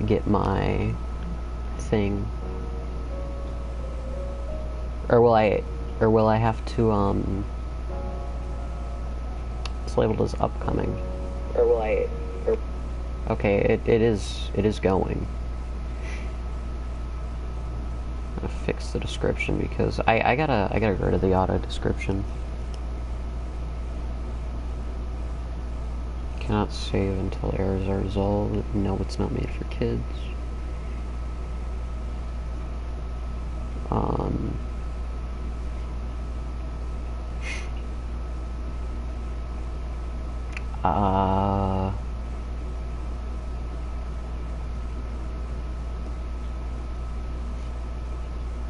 get my thing? Or will I have to, it's labeled as upcoming. Or will I, okay, it is going. I'm gonna fix the description because I gotta get rid of the auto description. Cannot save until errors are resolved. No, it's not made for kids.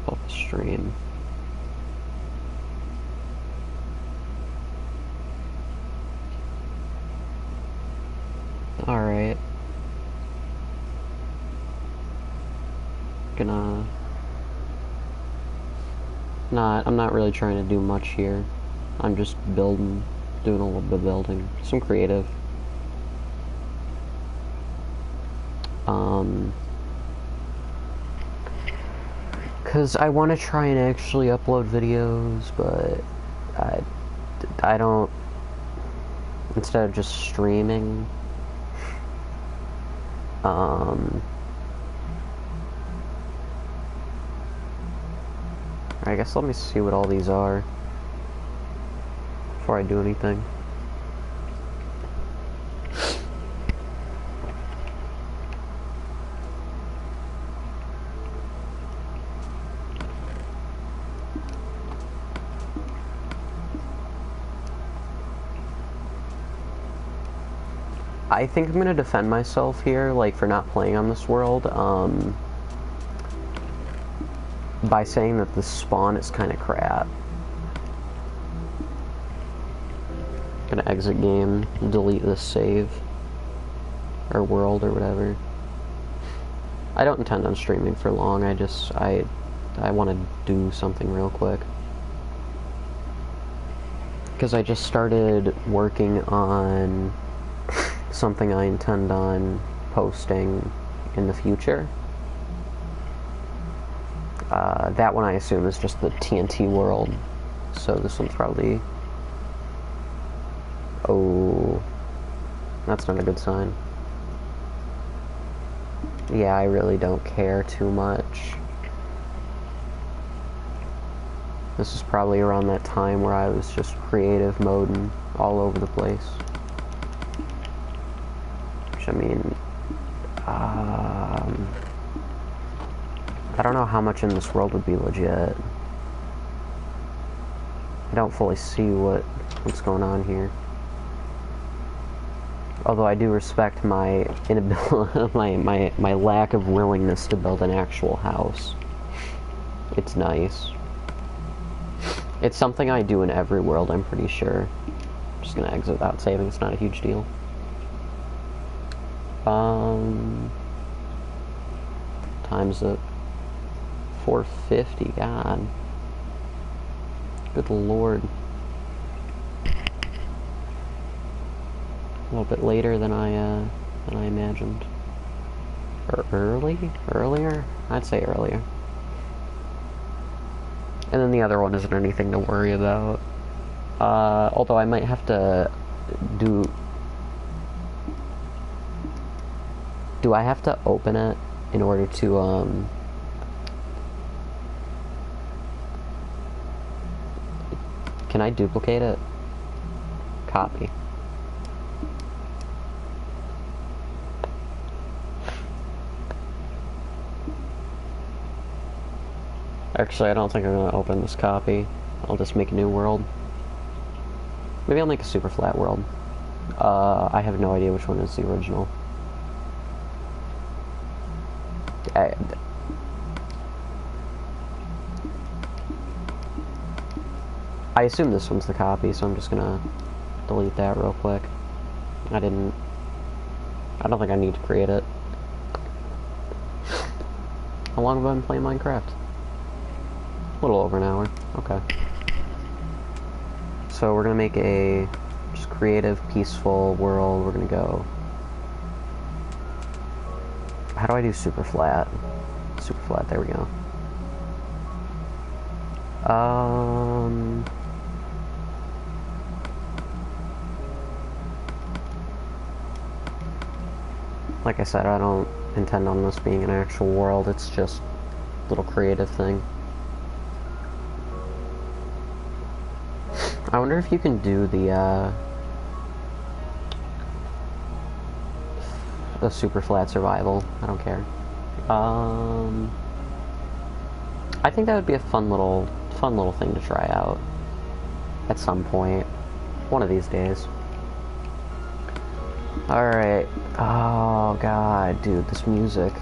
Off stream. Alright. I'm not really trying to do much here. I'm just doing a little bit of building. Some creative. Because I want to try and actually upload videos, but I don't, instead of just streaming, I guess let me see what all these are before I do anything. I think I'm gonna defend myself here, like, for not playing on this world, by saying that the spawn is kind of crap. Gonna exit game, delete this save, or world, or whatever. I don't intend on streaming for long, I want to do something real quick. Because I just started working on something I intend on posting in the future. That one I assume is just the TNT world, so this one's probably... Oh, that's not a good sign. Yeah, I really don't care too much. This is probably around that time where I was just creative moding all over the place. Which, I mean, I don't know how much in this world would be legit. I don't fully see what's going on here. Although I do respect my inability, my lack of willingness to build an actual house. It's nice. It's something I do in every world, I'm pretty sure. I'm just gonna exit without saving, it's not a huge deal. Time's at 4:50, God. Good lord. A little bit later than I imagined. Or earlier? I'd say earlier. And then the other one isn't anything to worry about. Although I might have to do... Do I have to open it in order to, Can I duplicate it? Copy. Actually, I don't think I'm gonna open this copy. I'll just make a new world. Maybe I'll make a super flat world. I have no idea which one is the original. I assume this one's the copy, so I'm just gonna delete that real quick. I don't think I need to create it. How long have I been playing Minecraft? A little over an hour. Okay. So we're gonna make a just creative, peaceful world. We're gonna go... How do I do super flat? Super flat, there we go. Like I said, I don't intend on this being an actual world, it's just a little creative thing. I wonder if you can do the super flat survival. I don't care. I think that would be a fun little thing to try out at some point, one of these days. Alright. Oh god, dude, this music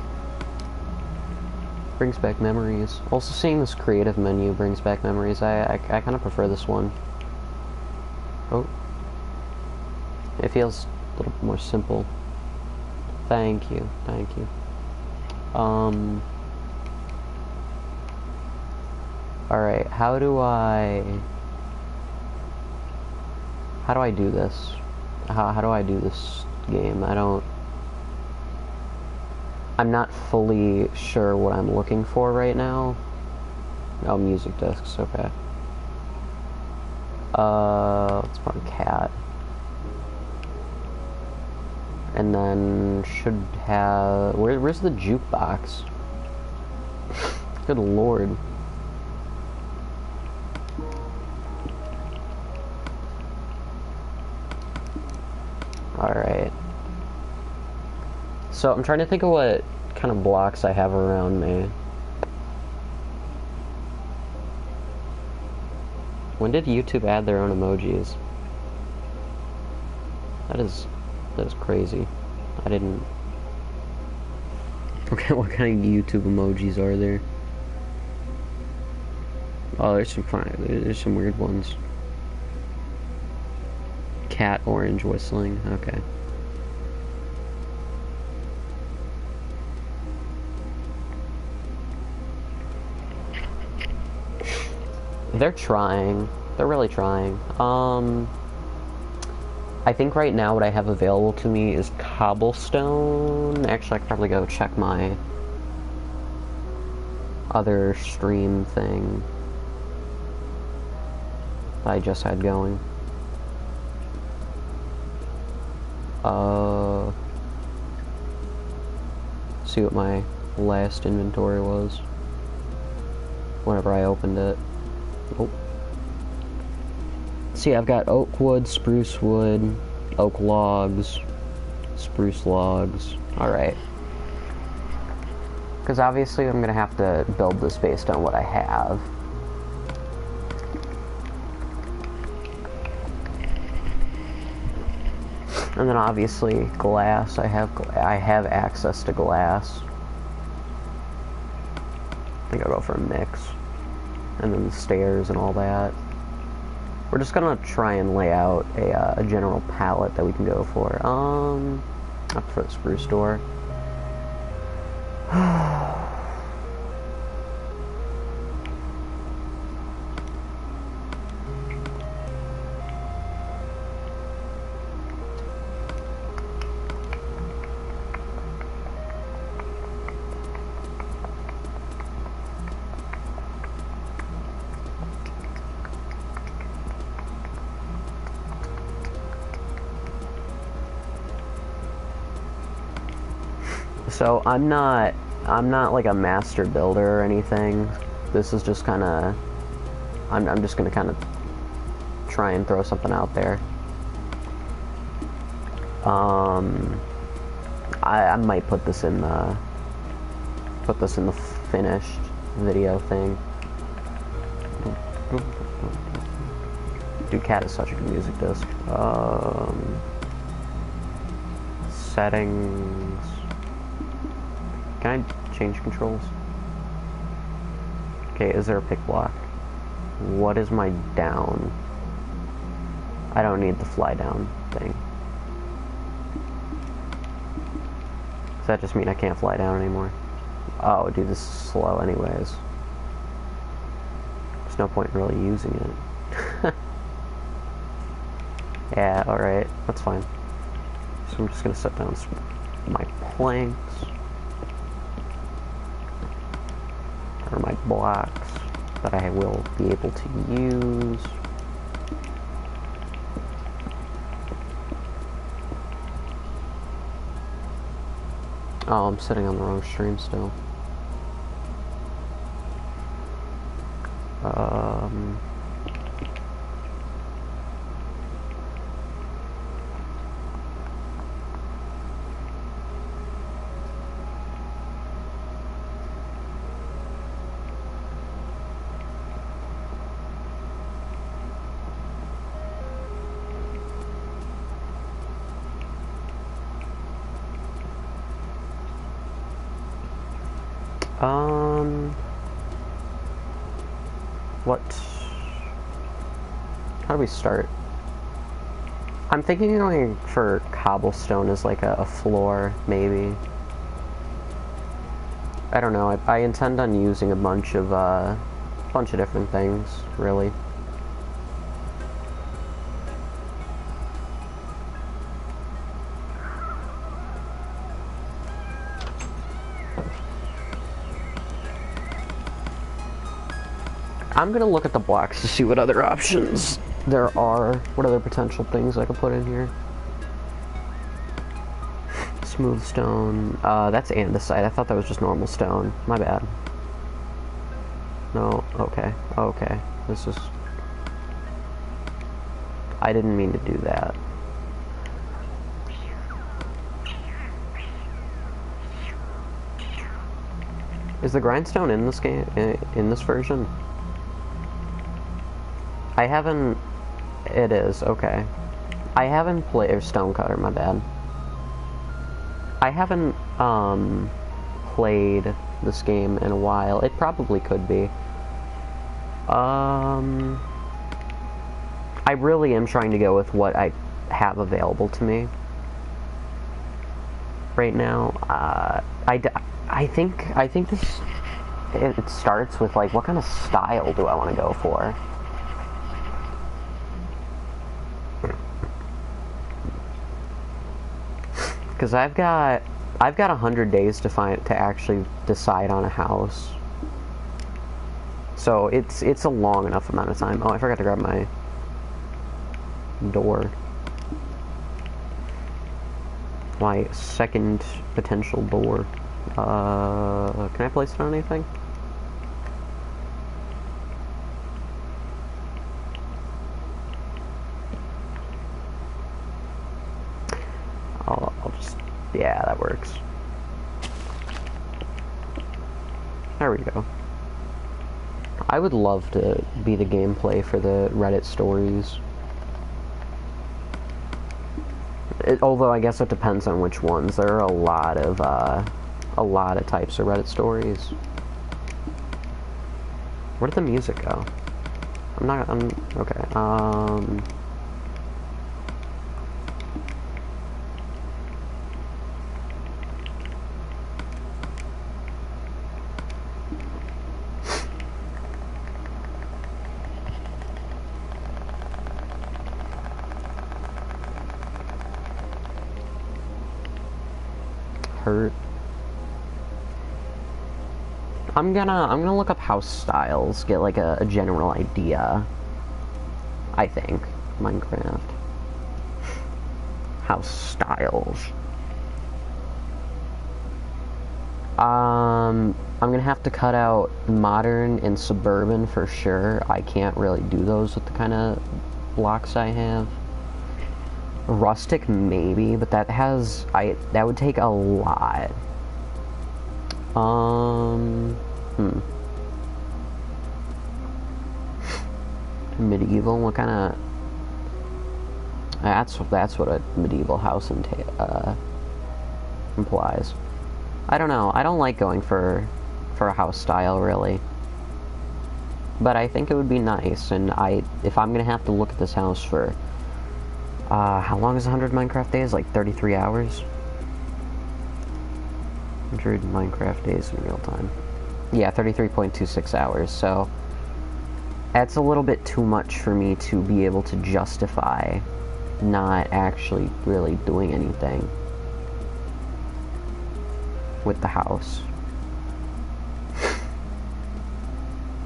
brings back memories. Also, seeing this creative menu brings back memories. I kind of prefer this one. Oh. It feels a little more simple. Thank you, thank you. Alright, how do I do this? How do I do this game? I'm not fully sure what I'm looking for right now. Oh, music discs, okay. Let's put on cat. And then should have... Where's the jukebox? Good lord. Alright. So I'm trying to think of what kind of blocks I have around me. When did YouTube add their own emojis? That is crazy. I didn't... Okay, what kind of YouTube emojis are there? Oh, there's some fine. There's some weird ones. Cat orange whistling. Okay. They're trying. They're really trying. I think right now what I have available to me is cobblestone. Actually, I could probably go check my other stream thing that I just had going. See what my last inventory was whenever I opened it. Oh. See, I've got oak wood, spruce wood, oak logs, spruce logs. Alright. Because obviously I'm going to have to build this based on what I have. And then obviously glass. I have access to glass. I think I'll go for a mix. And then the stairs and all that. We're just gonna try and lay out a general palette that we can go for. Up for the spruce door. So I'm not like a master builder or anything. This is just kind of, I'm just gonna kind of try and throw something out there. I might put this in the finished video thing. Dude, Cat is such a good music disc. Settings. Can I change controls? Okay, is there a pick block? What is my down? I don't need the fly down thing. Does that just mean I can't fly down anymore? Oh, dude, this is slow anyways. There's no point in really using it. Yeah, alright, that's fine. So I'm just gonna set down my planks. blocks that I will be able to use. Oh, I'm sitting on the wrong stream still. What? How do we start? I'm thinking going for cobblestone as like a floor, maybe. I don't know. I intend on using a bunch of different things, really. I'm gonna look at the blocks to see what other options there are. What other potential things I could put in here? Smooth stone. That's andesite. I thought that was just normal stone. My bad. No, okay. Okay. This is... I didn't mean to do that. Is the grindstone in this game, in this version? I haven't... It is, okay. I haven't played... Or stonecutter, my bad. I haven't, played this game in a while. It probably could be. I really am trying to go with what I have available to me right now. I think this... It starts with, like, what kind of style do I want to go for? Because I've got 100 days to actually decide on a house. So it's a long enough amount of time. Oh, I forgot to grab my door. My second potential door. Can I place it on anything? I'll just... Yeah, that works. There we go. I would love to be the gameplay for the Reddit stories. Although I guess it depends on which ones. There are a lot of types of Reddit stories. Where did the music go? Okay, hurt. I'm gonna look up house styles, get like a general idea. I think Minecraft house styles. I'm gonna have to cut out modern and suburban for sure. I can't really do those with the kind of blocks I have. Rustic maybe, but that would take a lot. Medieval, what kind of... That's what a medieval house implies. I don't know. I don't like going for a house style, really. But I think it would be nice, and if I'm gonna have to look at this house for... how long is 100 Minecraft days? Like 33 hours? 100 Minecraft days in real time. Yeah, 33.26 hours, so... That's a little bit too much for me to be able to justify not actually really doing anything with the house.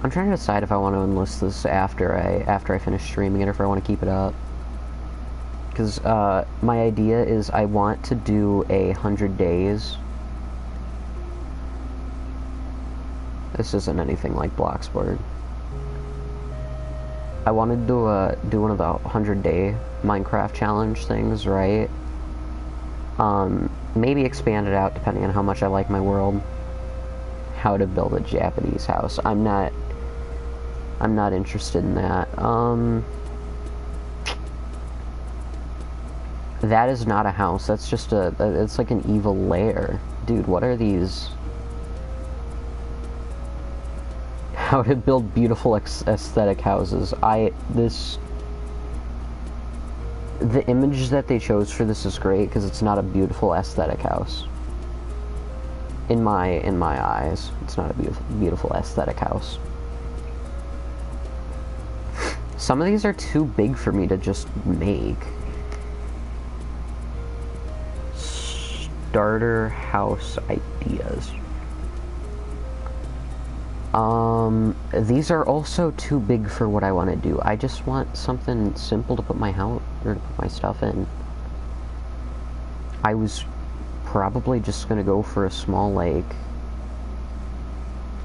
I'm trying to decide if I want to enlist this after I finish streaming it, or if I want to keep it up. Because my idea is I want to do 100 days. This isn't anything like Bloxburg. I wanted to do one of the 100-day Minecraft challenge things, right? Maybe expand it out depending on how much I like my world. How to build a Japanese house. I'm not interested in that. That is not a house. That's just it's like an evil lair. Dude, what are these? How to build beautiful aesthetic houses. The image that they chose for this is great because it's not a beautiful aesthetic house. In my eyes, it's not a beautiful aesthetic house. Some of these are too big for me to just make. Starter house ideas. These are also too big for what I want to do. I just want something simple to put my house or to put my stuff in. I was probably just gonna go for a small lake.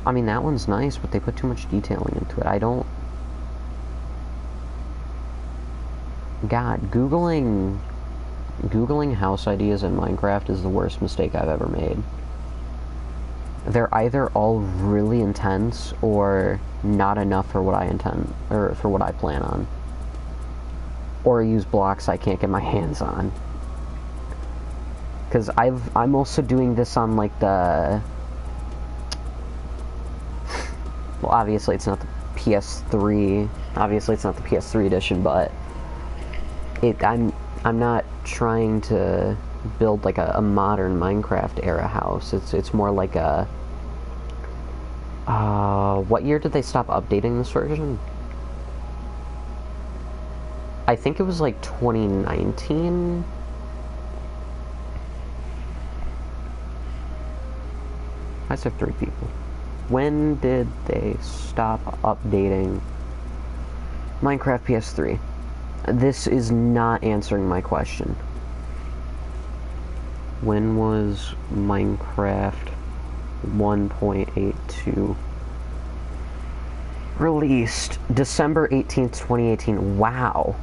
I mean, that one's nice, but they put too much detailing into it. I don't... God, Googling house ideas in Minecraft is the worst mistake I've ever made. They're either all really intense or not enough for what I intend, or for what I plan on. Or use blocks I can't get my hands on. Because I'm also doing this on, like, the... Well, obviously it's not the PS3. Obviously it's not the PS3 edition, but... I'm not trying to build, like, a modern Minecraft-era house. It's more like a... what year did they stop updating this version? I think it was, like, 2019? I said 3 people. When did they stop updating Minecraft PS3? This is not answering my question. When was Minecraft 1.82 released? December 18th, 2018. Wow.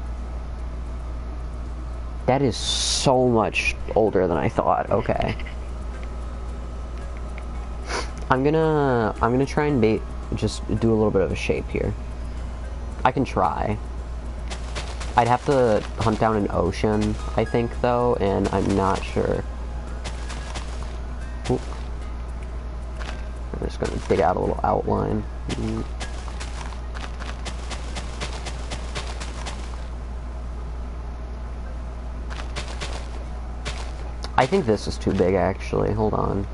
That is so much older than I thought. Okay. I'm gonna try and just do a little bit of a shape here. I can try. I'd have to hunt down an ocean, I think, though, and I'm not sure. Oop. I'm just gonna dig out a little outline. I think this is too big, actually. Hold on.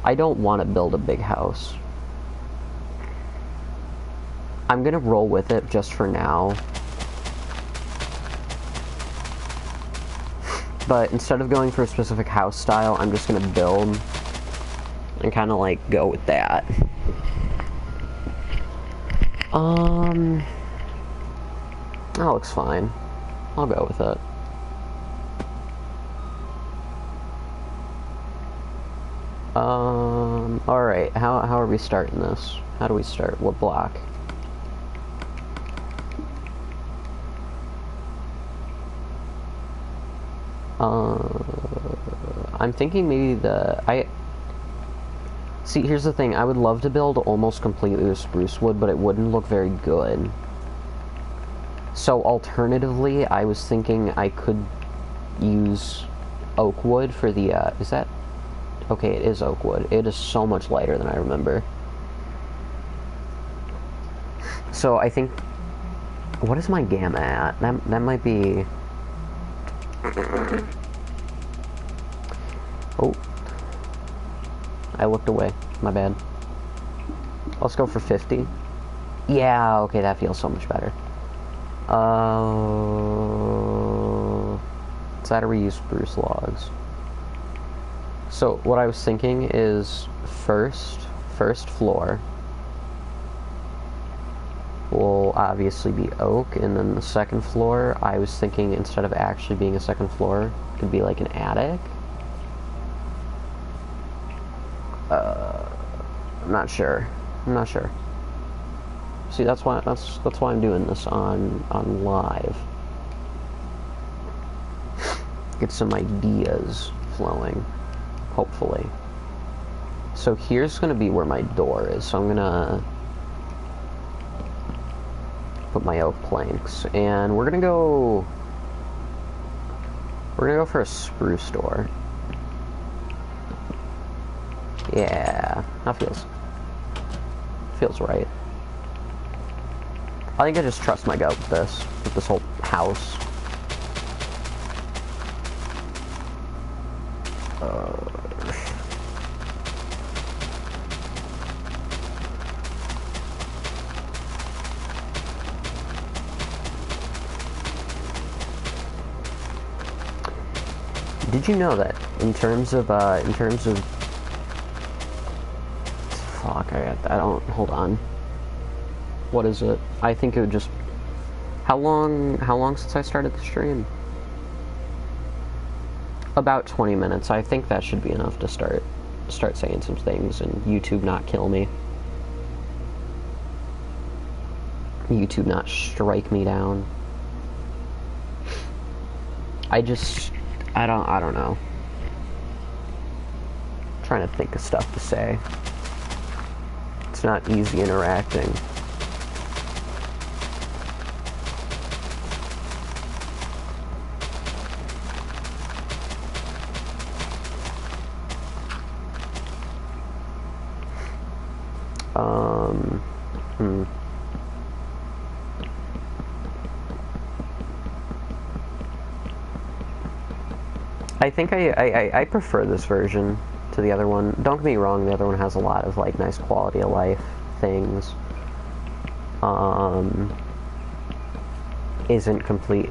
I don't want to build a big house. I'm gonna roll with it just for now. But instead of going for a specific house style, I'm just gonna build and kind of like go with that. That looks fine. I'll go with it. Alright, how are we starting this? How do we start? What block? I'm thinking maybe see, here's the thing, I would love to build almost completely with spruce wood, but it wouldn't look very good. So alternatively, I was thinking I could use oak wood for the, is that? Okay, it is oak wood. It is so much lighter than I remember. So I think, what is my gamma at? That might be... Oh. I looked away. My bad. Let's go for 50. Yeah, okay, that feels so much better. So how do we use spruce logs? So what I was thinking is first floor, will obviously be oak, and then the second floor, I was thinking instead of actually being a second floor, it could be like an attic. I'm not sure. See, that's why I'm doing this on live. Get some ideas flowing, hopefully. So here's gonna be where my door is. So I'm gonna put my oak planks, and we're gonna go for a spruce door. Yeah, that feels right. I think I just trust my gut with this whole house. Did you know that in terms of fuck, I don't, hold on. What is it? I think it would just, how long since I started the stream? About 20 minutes. I think that should be enough to start saying some things and YouTube not kill me. YouTube not strike me down. I don't know. I'm trying to think of stuff to say. It's not easy interacting. I think I prefer this version to the other one. Don't get me wrong, the other one has a lot of like nice quality of life things. Isn't complete.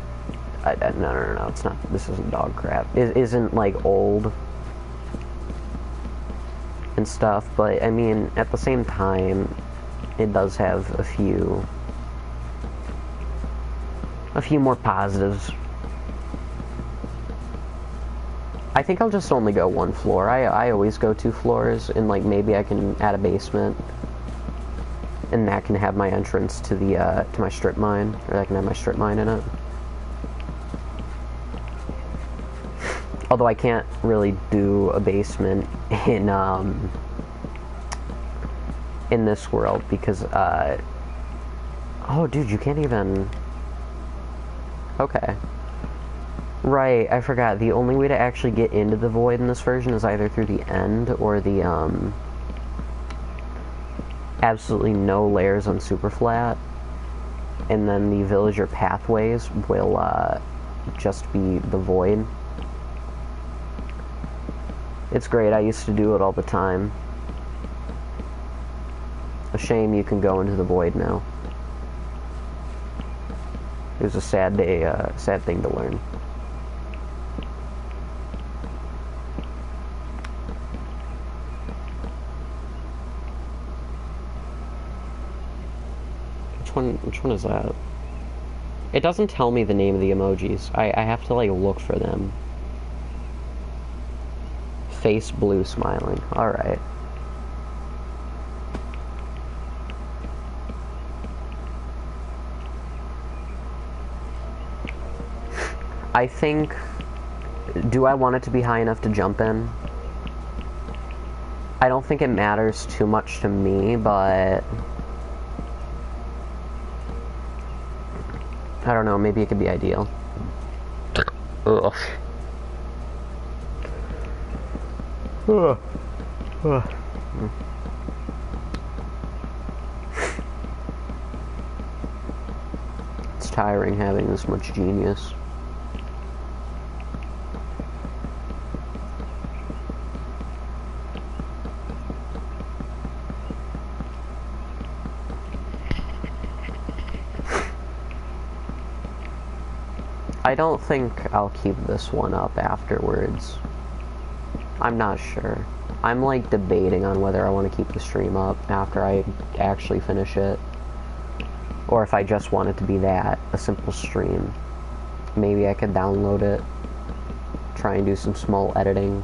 No, it's not. This isn't dog crap. It isn't like old and stuff, but I mean, at the same time, it does have a few more positives. I think I'll just only go one floor. I always go 2 floors, and like maybe I can add a basement, and that can have my entrance to the to my strip mine, or I can have my strip mine in it. Although I can't really do a basement in this world because oh dude, you can't even. Okay. Right, I forgot. The only way to actually get into the void in this version is either through the end or the absolutely no layers on super flat, and then the villager pathways will just be the void. It's great. I used to do it all the time. A shame you can go into the void now. It was a sad day, sad thing to learn. Which one is that? It doesn't tell me the name of the emojis. I have to like look for them. Face blue smiling. Alright. I think... Do I want it to be high enough to jump in? I don't think it matters too much to me, but... I don't know, maybe it could be ideal. Ugh. Ugh. Ugh. It's tiring having this much genius. I don't think I'll keep this one up afterwards. I'm not sure. I'm like debating on whether I want to keep the stream up after I actually finish it. Or if I just want it to be that, a simple stream. Maybe I could download it, try and do some small editing,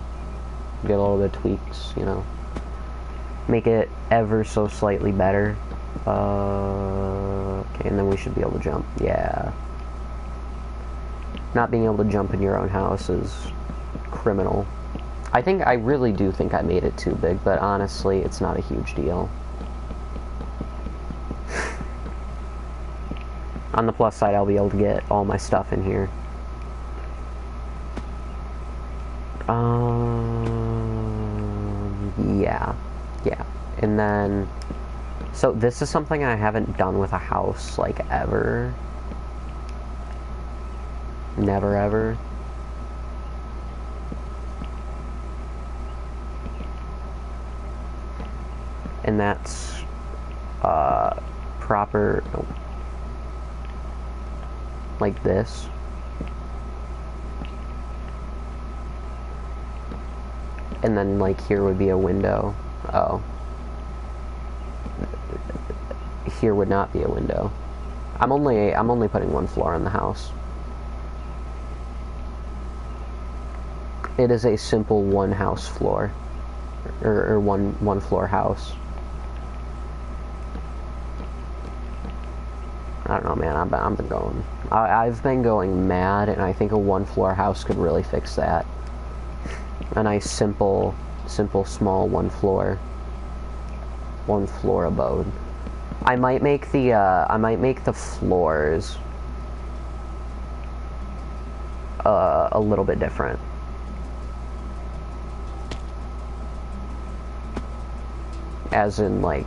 get a little bit of tweaks, you know. Make it ever so slightly better. Okay, and then we should be able to jump. Yeah. Not being able to jump in your own house is criminal. I really do think I made it too big, but honestly, it's not a huge deal. On the plus side, I'll be able to get all my stuff in here. Yeah. And then, so this is something I haven't done with a house, like, ever. Never, ever. And that's, proper, like this. And then, like, here would be a window. Oh. Here would not be a window. I'm only putting one floor in the house. It is a simple one house floor. Or one floor house. I don't know, man. I've been going mad, and I think a one floor house could really fix that. A nice simple small one floor abode. I might make the floors a little bit different. As in, like,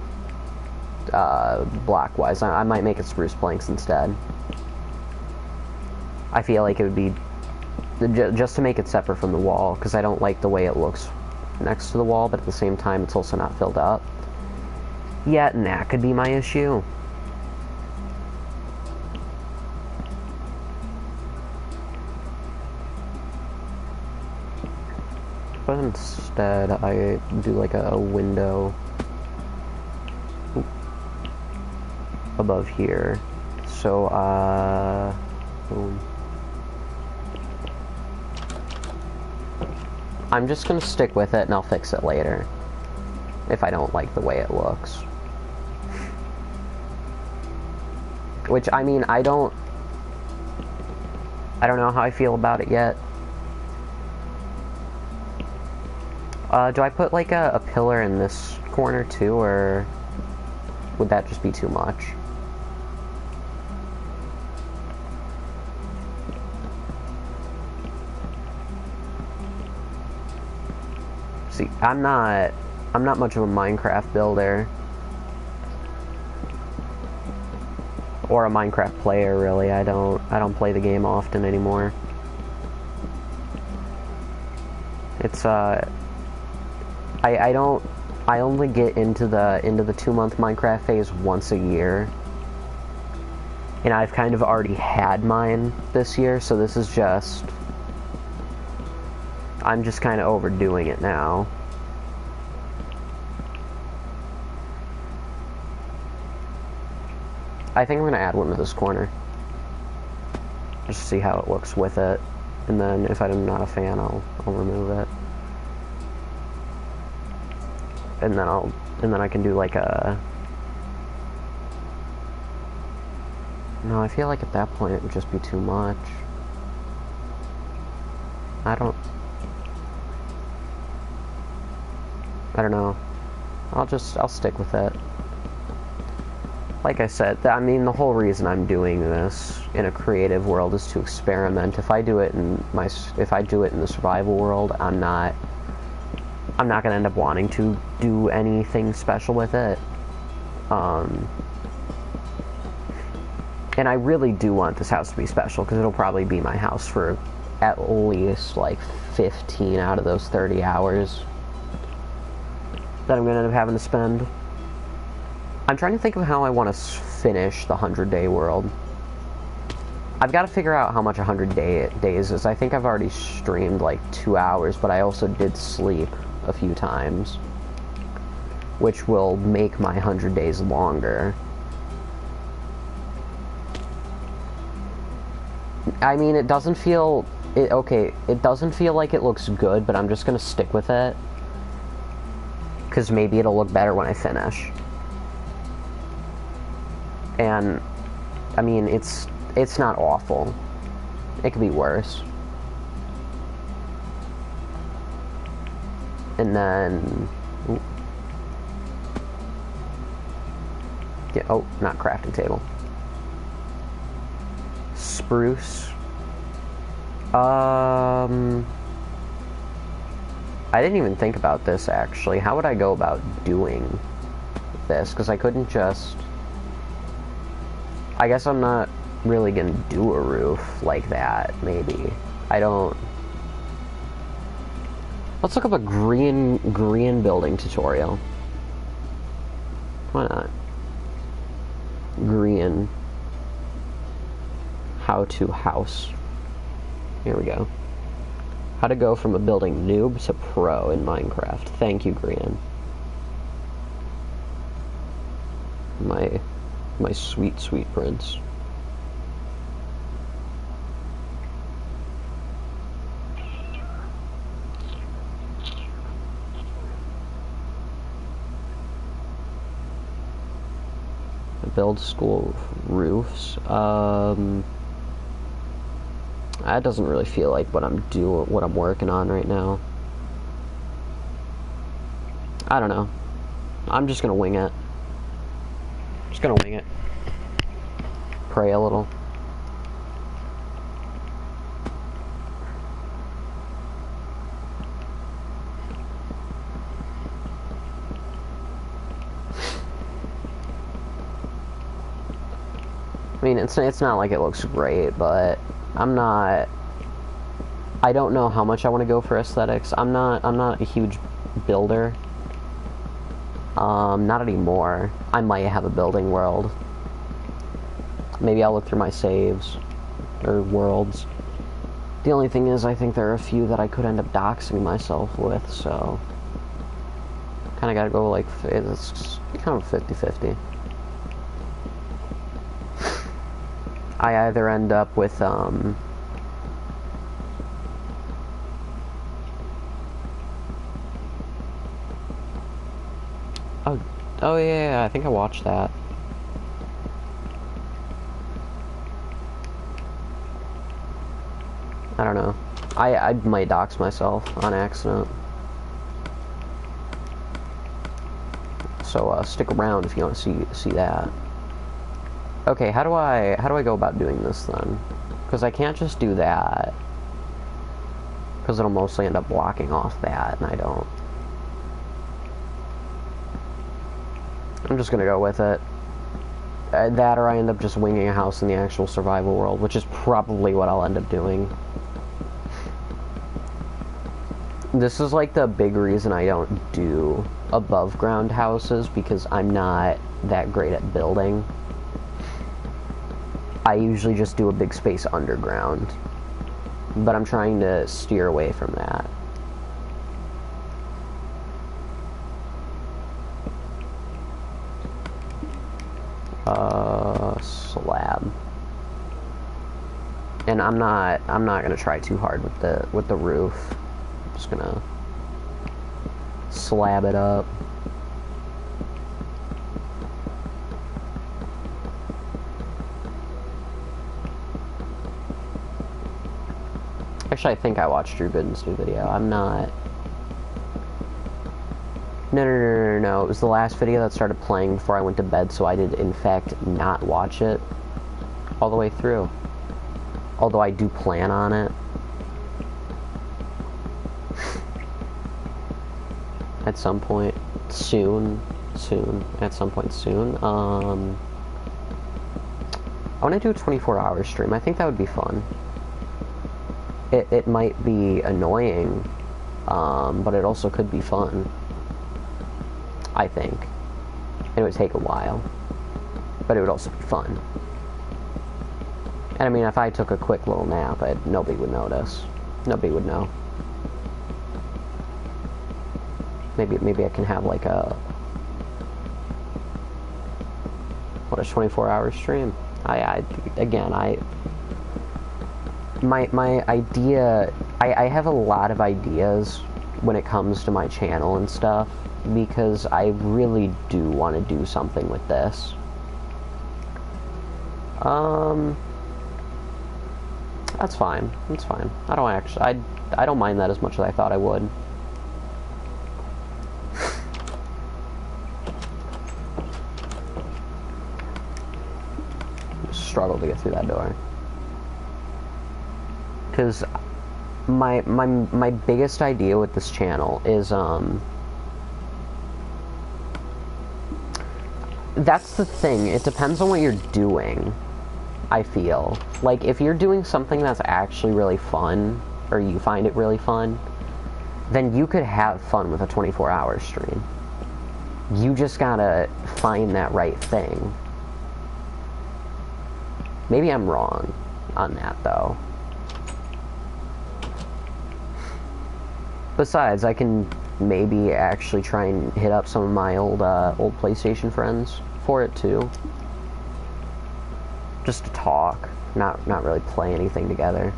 block-wise. I might make it spruce planks instead. I feel like it would be... just to make it separate from the wall, because I don't like the way it looks next to the wall, but at the same time, it's also not filled up. Yet, and that could be my issue. But instead, I do like a window above here. So, boom. I'm just gonna stick with it and I'll fix it later if I don't like the way it looks. Which, I mean, I don't know how I feel about it yet. Do I put like a pillar in this corner too, or would that just be too much? See, I'm not much of a Minecraft builder. Or a Minecraft player, really. I don't play the game often anymore. It's I only get into the 2-month Minecraft phase once a year. And I've kind of already had mine this year, so this is just... I'm just kind of overdoing it now. I think I'm going to add one to this corner. Just to see how it looks with it. And then if I'm not a fan, I'll remove it. And then I can do like a... No, I feel like at that point it would just be too much. I don't know. I'll stick with it. Like I said, I mean, the whole reason I'm doing this in a creative world is to experiment. If I do it in the survival world, I'm not gonna end up wanting to do anything special with it. And I really do want this house to be special, because it'll probably be my house for at least like 15 out of those 30 hours that I'm gonna end up having to spend. I'm trying to think of how I want to finish the 100-day world. I've got to figure out how much 100 days is. I think I've already streamed like 2 hours, but I also did sleep a few times, which will make my 100 days longer. I mean, it doesn't feel... okay, it doesn't feel like it looks good, but I'm just gonna stick with it. Because maybe it'll look better when I finish. And, I mean, it's not awful. It could be worse. And then... ooh. Yeah, oh, not crafting table. Spruce. I didn't even think about this, actually. How would I go about doing this? Because I couldn't just... I guess I'm not really gonna do a roof like that, maybe. I don't... Let's look up a green building tutorial. Why not? Green. How to house. Here we go. How to go from a building noob to pro in Minecraft. Thank you, Green. My sweet, sweet prince. Build school roofs. That doesn't really feel like what I'm working on right now. I don't know. I'm just gonna wing it. Just gonna wing it. Pray a little. I mean, it's not like it looks great, but I don't know how much I want to go for aesthetics. I'm not a huge builder. Not anymore. I might have a building world. Maybe I'll look through my saves or worlds. The only thing is, I think there are a few that I could end up doxing myself with, so kind of gotta go like, it's kind of 50-50. I either end up with, oh yeah, I think I watched that. I don't know. I might dox myself on accident. So stick around if you want to see that. Okay, how do I go about doing this then? Because I can't just do that. Because it'll mostly end up blocking off that, and I don't. I'm just gonna go with it. That or I end up just winging a house in the actual survival world, which is probably what I'll end up doing. This is like the big reason I don't do above ground houses, because I'm not that great at building. I usually just do a big space underground, but I'm trying to steer away from that. Slab. And I'm not gonna try too hard with the roof. I'm just gonna slab it up. Actually, I think I watched Drew Gooden's new video. I'm not... No. It was the last video that started playing before I went to bed, so I did, in fact, not watch it all the way through. Although I do plan on it. At some point soon. At some point soon. I want to do a 24-hour stream. I think that would be fun. It might be annoying, but it also could be fun. I think. It would take a while, but it would also be fun. And I mean, if I took a quick little nap, nobody would notice. Nobody would know. Maybe I can have like a 24-hour stream. my idea, I have a lot of ideas when it comes to my channel and stuff, because I really do want to do something with this. That's fine. That's fine. I don't actually, I don't mind that as much as I thought I would. Struggle to get through that door. Because my biggest idea with this channel is, that's the thing, it depends on what you're doing, I feel. Like, if you're doing something that's actually really fun, or you find it really fun, then you could have fun with a 24-hour stream. You just gotta find that right thing. Maybe I'm wrong on that, though. Besides, I can maybe actually try and hit up some of my old PlayStation friends for it, too. Just to talk, not really play anything together.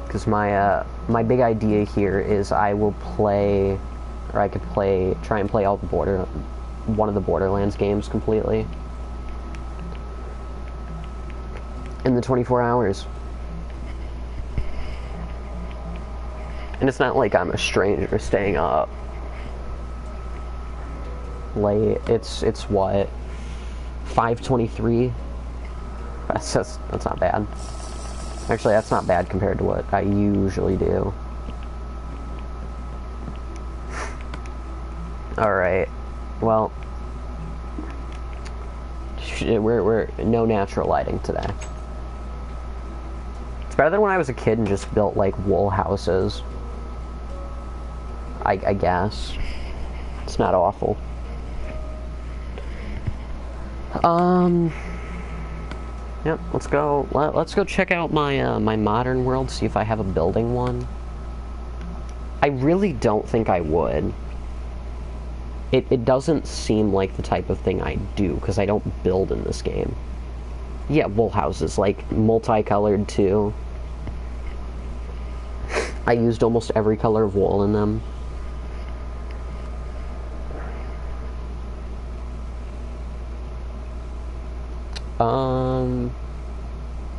Because my big idea here is I will play, or I could try and play all the one of the Borderlands games completely in the 24 hours. And it's not like I'm a stranger staying up late. It's what, 5:23? That's not bad. Actually, that's not bad compared to what I usually do. Alright, well, we're no natural lighting today. It's better than when I was a kid and just built, like, wool houses. I guess. It's not awful. Yep, let's go check out my, my modern world, see if I have a building one. I really don't think I would. It doesn't seem like the type of thing I do, because I don't build in this game. Yeah, wool houses, like, multicolored, too. I used almost every color of wool in them.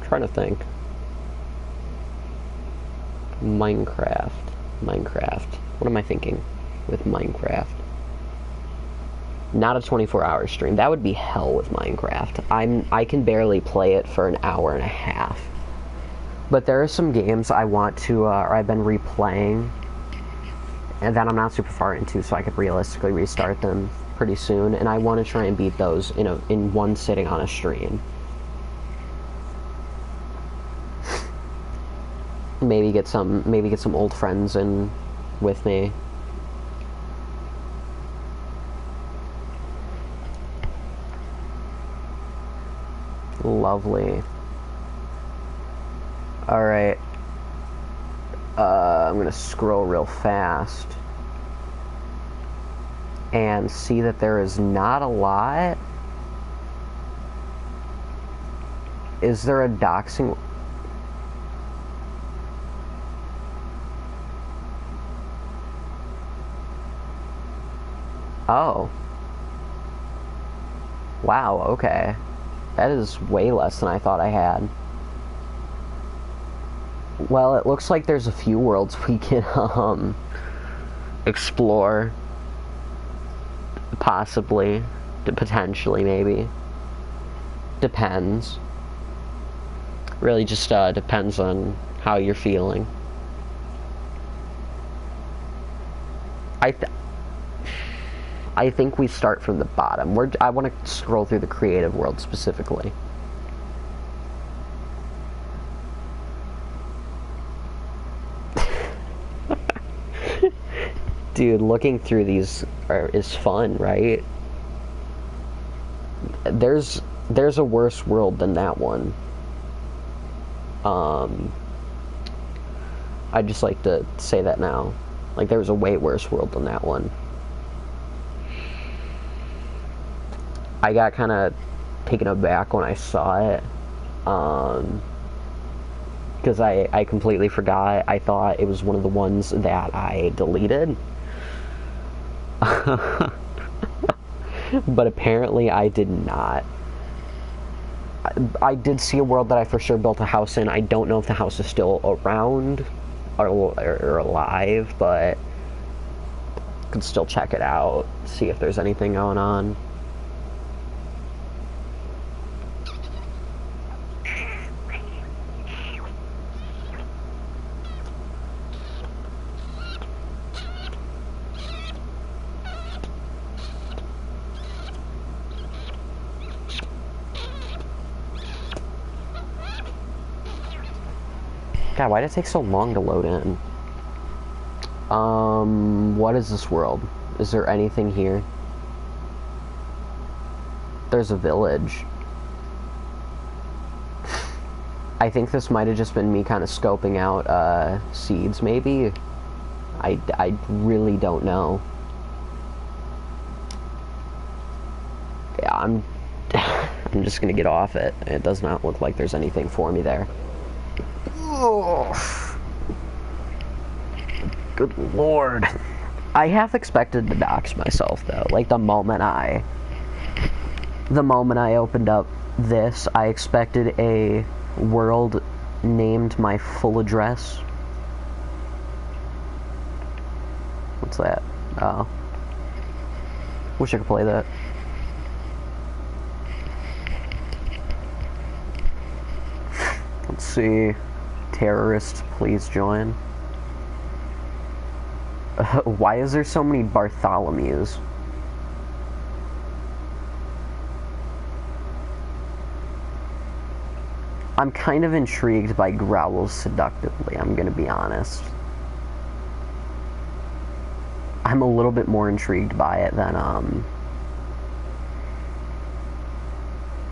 Trying to think. Minecraft. What am I thinking with Minecraft? Not a 24-hour stream. That would be hell with Minecraft. I can barely play it for an hour and a half. But there are some games I want to, or I've been replaying, and that I'm not super far into, so I could realistically restart them pretty soon, and I want to try and beat those in one sitting on a stream. Maybe get some old friends in with me. Lovely. Alright. I'm gonna scroll real fast and see that there is not a lot. Is there a doxing? Oh. Wow, okay. That is way less than I thought I had. Well, it looks like there's a few worlds we can, explore. Possibly. Potentially, maybe. Depends. Really just, depends on how you're feeling. I think we start from the bottom. I want to scroll through the creative world specifically. Dude, looking through these is fun, right? There's a worse world than that one. I'd just like to say that now. Like, there's a way worse world than that one. I got kind of taken aback when I saw it. Because I completely forgot. I thought it was one of the ones that I deleted. But apparently I did not. I did see a world that I for sure built a house in. I don't know if the house is still around or alive, but I could still check it out, see if there's anything going on. God, why did it take so long to load in? What is this world? Is there anything here? There's a village. I think this might have just been me kind of scoping out, seeds, maybe? I really don't know. Yeah, I'm just gonna get off it. It does not look like there's anything for me there. Oh. Good lord. I half expected to dox myself, though. Like, the moment I opened up this, I expected a world named my full address. What's that? Oh. Wish I could play that. Let's see. Terrorists, please join. Why is there so many Bartholomews? I'm kind of intrigued by Growls Seductively, I'm gonna be honest. I'm a little bit more intrigued by it than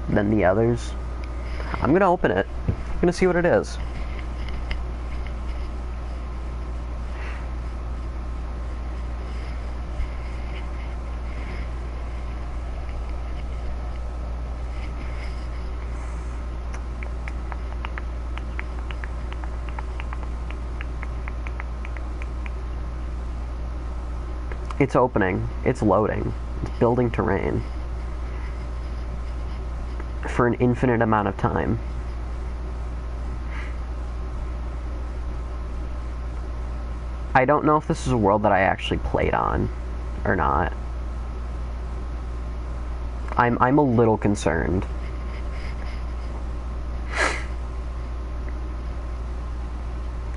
the others. I'm gonna open it. I'm gonna see what it is. It's opening. It's loading. It's building terrain. For an infinite amount of time. I don't know if this is a world that I actually played on or not. I'm a little concerned.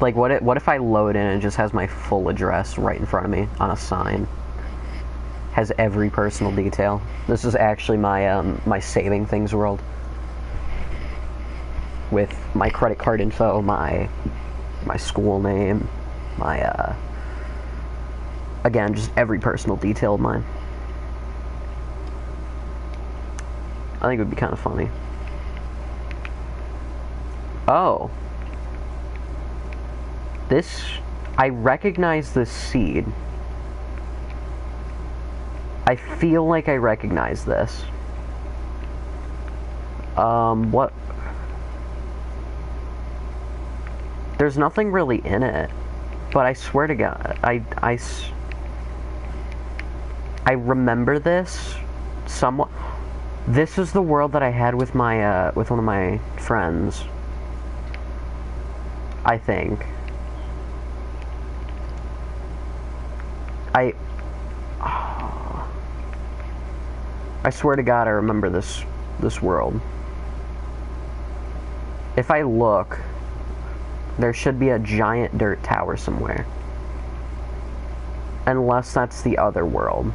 Like, what if I load in and it just has my full address right in front of me on a sign? Has every personal detail. This is actually my my saving things world. With my credit card info, my school name, my again, just every personal detail of mine. I think it would be kind of funny. Oh. I recognize this seed. I feel like I recognize this. What? There's nothing really in it, but I swear to God, I remember this somewhat. This is the world that I had with my, with one of my friends. I think. I swear to God I remember this world. If I look, there should be a giant dirt tower somewhere. Unless that's the other world.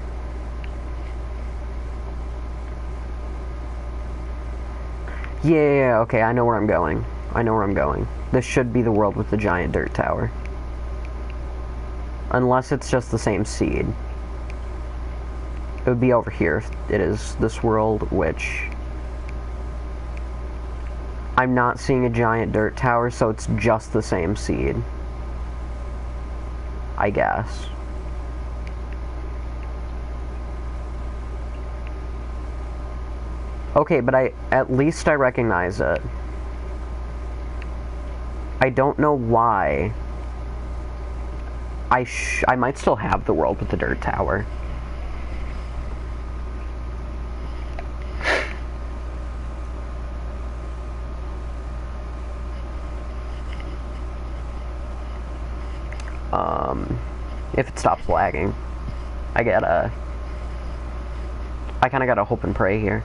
Yeah, okay, I know where I'm going. I know where I'm going. This should be the world with the giant dirt tower. Unless it's just the same seed. It would be over here if it is this world, which... I'm not seeing a giant dirt tower, so it's just the same seed. I guess. Okay, but at least I recognize it. I don't know why. I might still have the world with the dirt tower. If it stops lagging. I kinda gotta hope and pray here.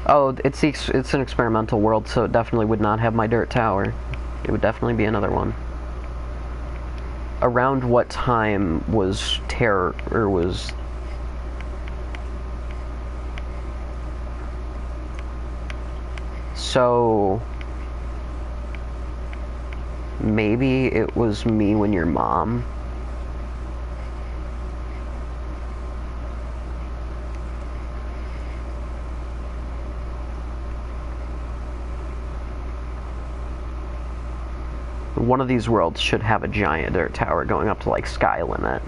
Oh, it's an experimental world, so it definitely would not have my dirt tower. It would definitely be another one. Around what time was terror, or was... So... Maybe it was me when your mom... One of these worlds should have a giant dirt tower going up to, like, sky limit.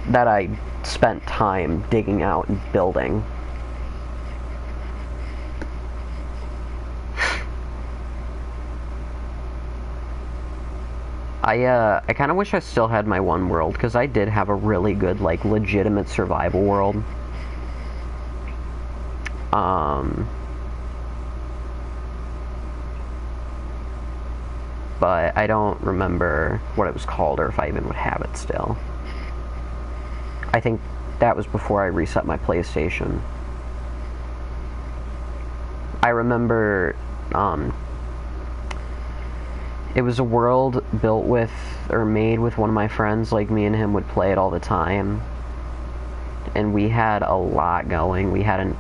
That I spent time digging out and building. I kind of wish I still had my one world, because I did have a really good, like, legitimate survival world. But I don't remember what it was called, or if I even would have it still. I think that was before I reset my PlayStation. I remember, it was a world built with, or made with one of my friends. Like, me and him would play it all the time. And we had a lot going. We had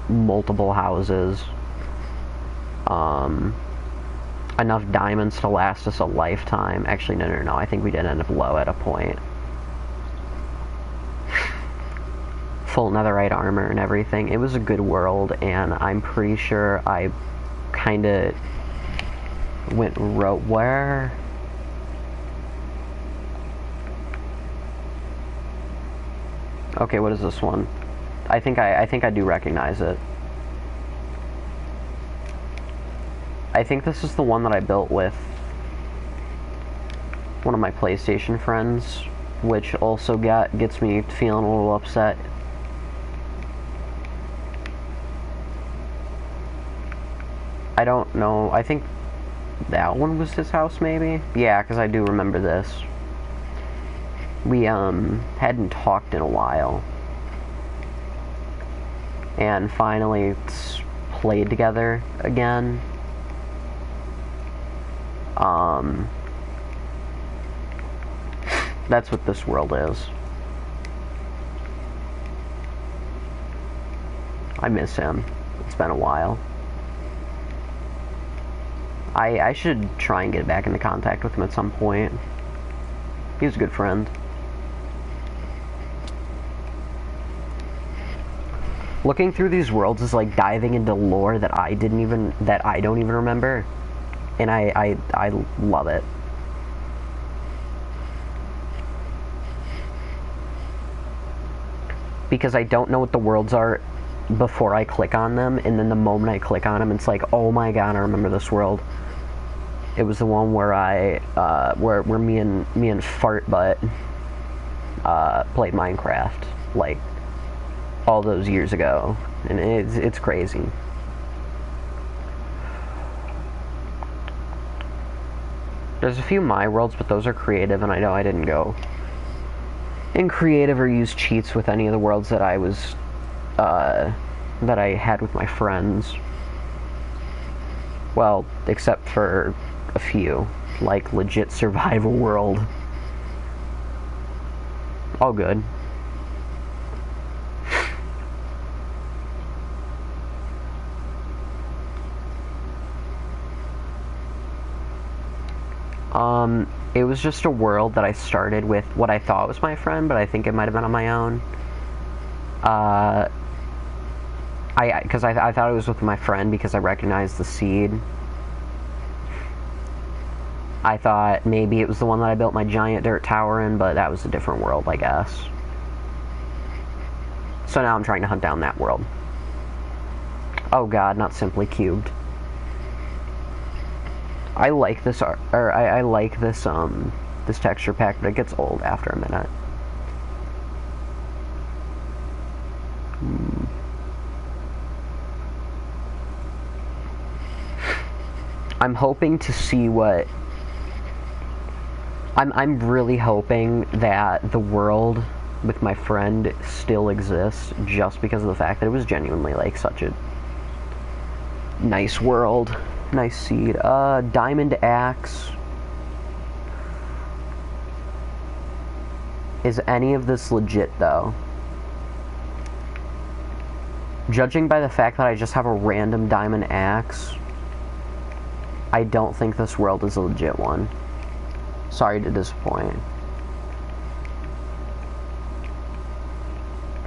multiple houses. Enough diamonds to last us a lifetime. Actually, no. I think we did end up low at a point. Full netherite armor and everything. It was a good world, and I'm pretty sure I kind of went where? Okay, what is this one? I think I do recognize it. I think this is the one that I built with one of my PlayStation friends, which also gets me feeling a little upset. I don't know. I think that one was his house, maybe? Yeah, because I do remember this. We, hadn't talked in a while. And finally played together again. That's what this world is. I miss him. It's been a while. I should try and get back into contact with him at some point. He was a good friend. Looking through these worlds is like diving into lore that I don't even remember. And I love it. Because I don't know what the worlds are before I click on them, and then the moment I click on them, it's like, oh my god, I remember this world. It was the one where where me and Fartbutt played Minecraft, like, all those years ago, and it's crazy. There's a few My Worlds, but those are creative, and I know I didn't go in creative or use cheats with any of the worlds that I was, that I had with my friends. Well, except for a few, like legit survival world. All good. It was just a world that I started with what I thought was my friend, but I think it might have been on my own. Because I thought it was with my friend because I recognized the seed. I thought maybe it was the one that I built my giant dirt tower in, but that was a different world, I guess. So now I'm trying to hunt down that world. Oh god, not simply cubed. I like this art, or I like this this texture pack, but it gets old after a minute. I'm hoping to see what I'm really hoping that the world with my friend still exists just because of the fact that it was genuinely like such a nice world. Nice seed. Diamond axe. Is any of this legit though? Judging by the fact that I just have a random diamond axe, I don't think this world is a legit one. Sorry to disappoint.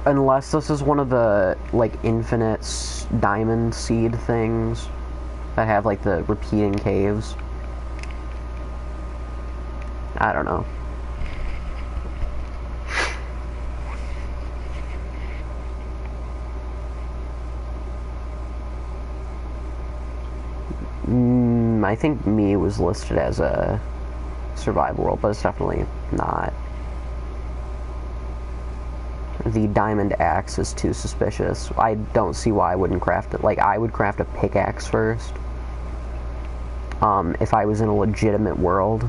Unless this is one of the, like, infinite diamond seed things that have, like, the repeating caves. I don't know. I think me was listed as a survival world, but it's definitely not. The diamond axe is too suspicious. I don't see why I wouldn't craft it. Like, I would craft a pickaxe first. If I was in a legitimate world,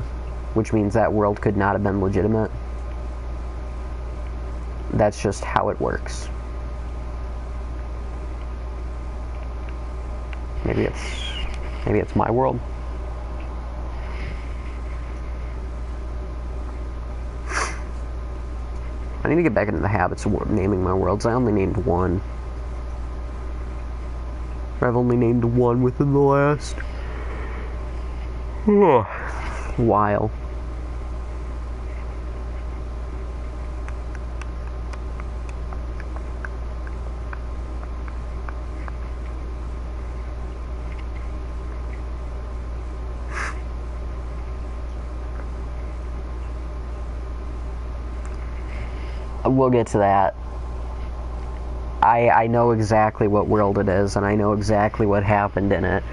which means that world could not have been legitimate. That's just how it works. Maybe it's my world. I need to get back into the habits of naming my worlds. I only named one. I've only named one within the last while. We'll get to that. I know exactly what world it is, and I know exactly what happened in it.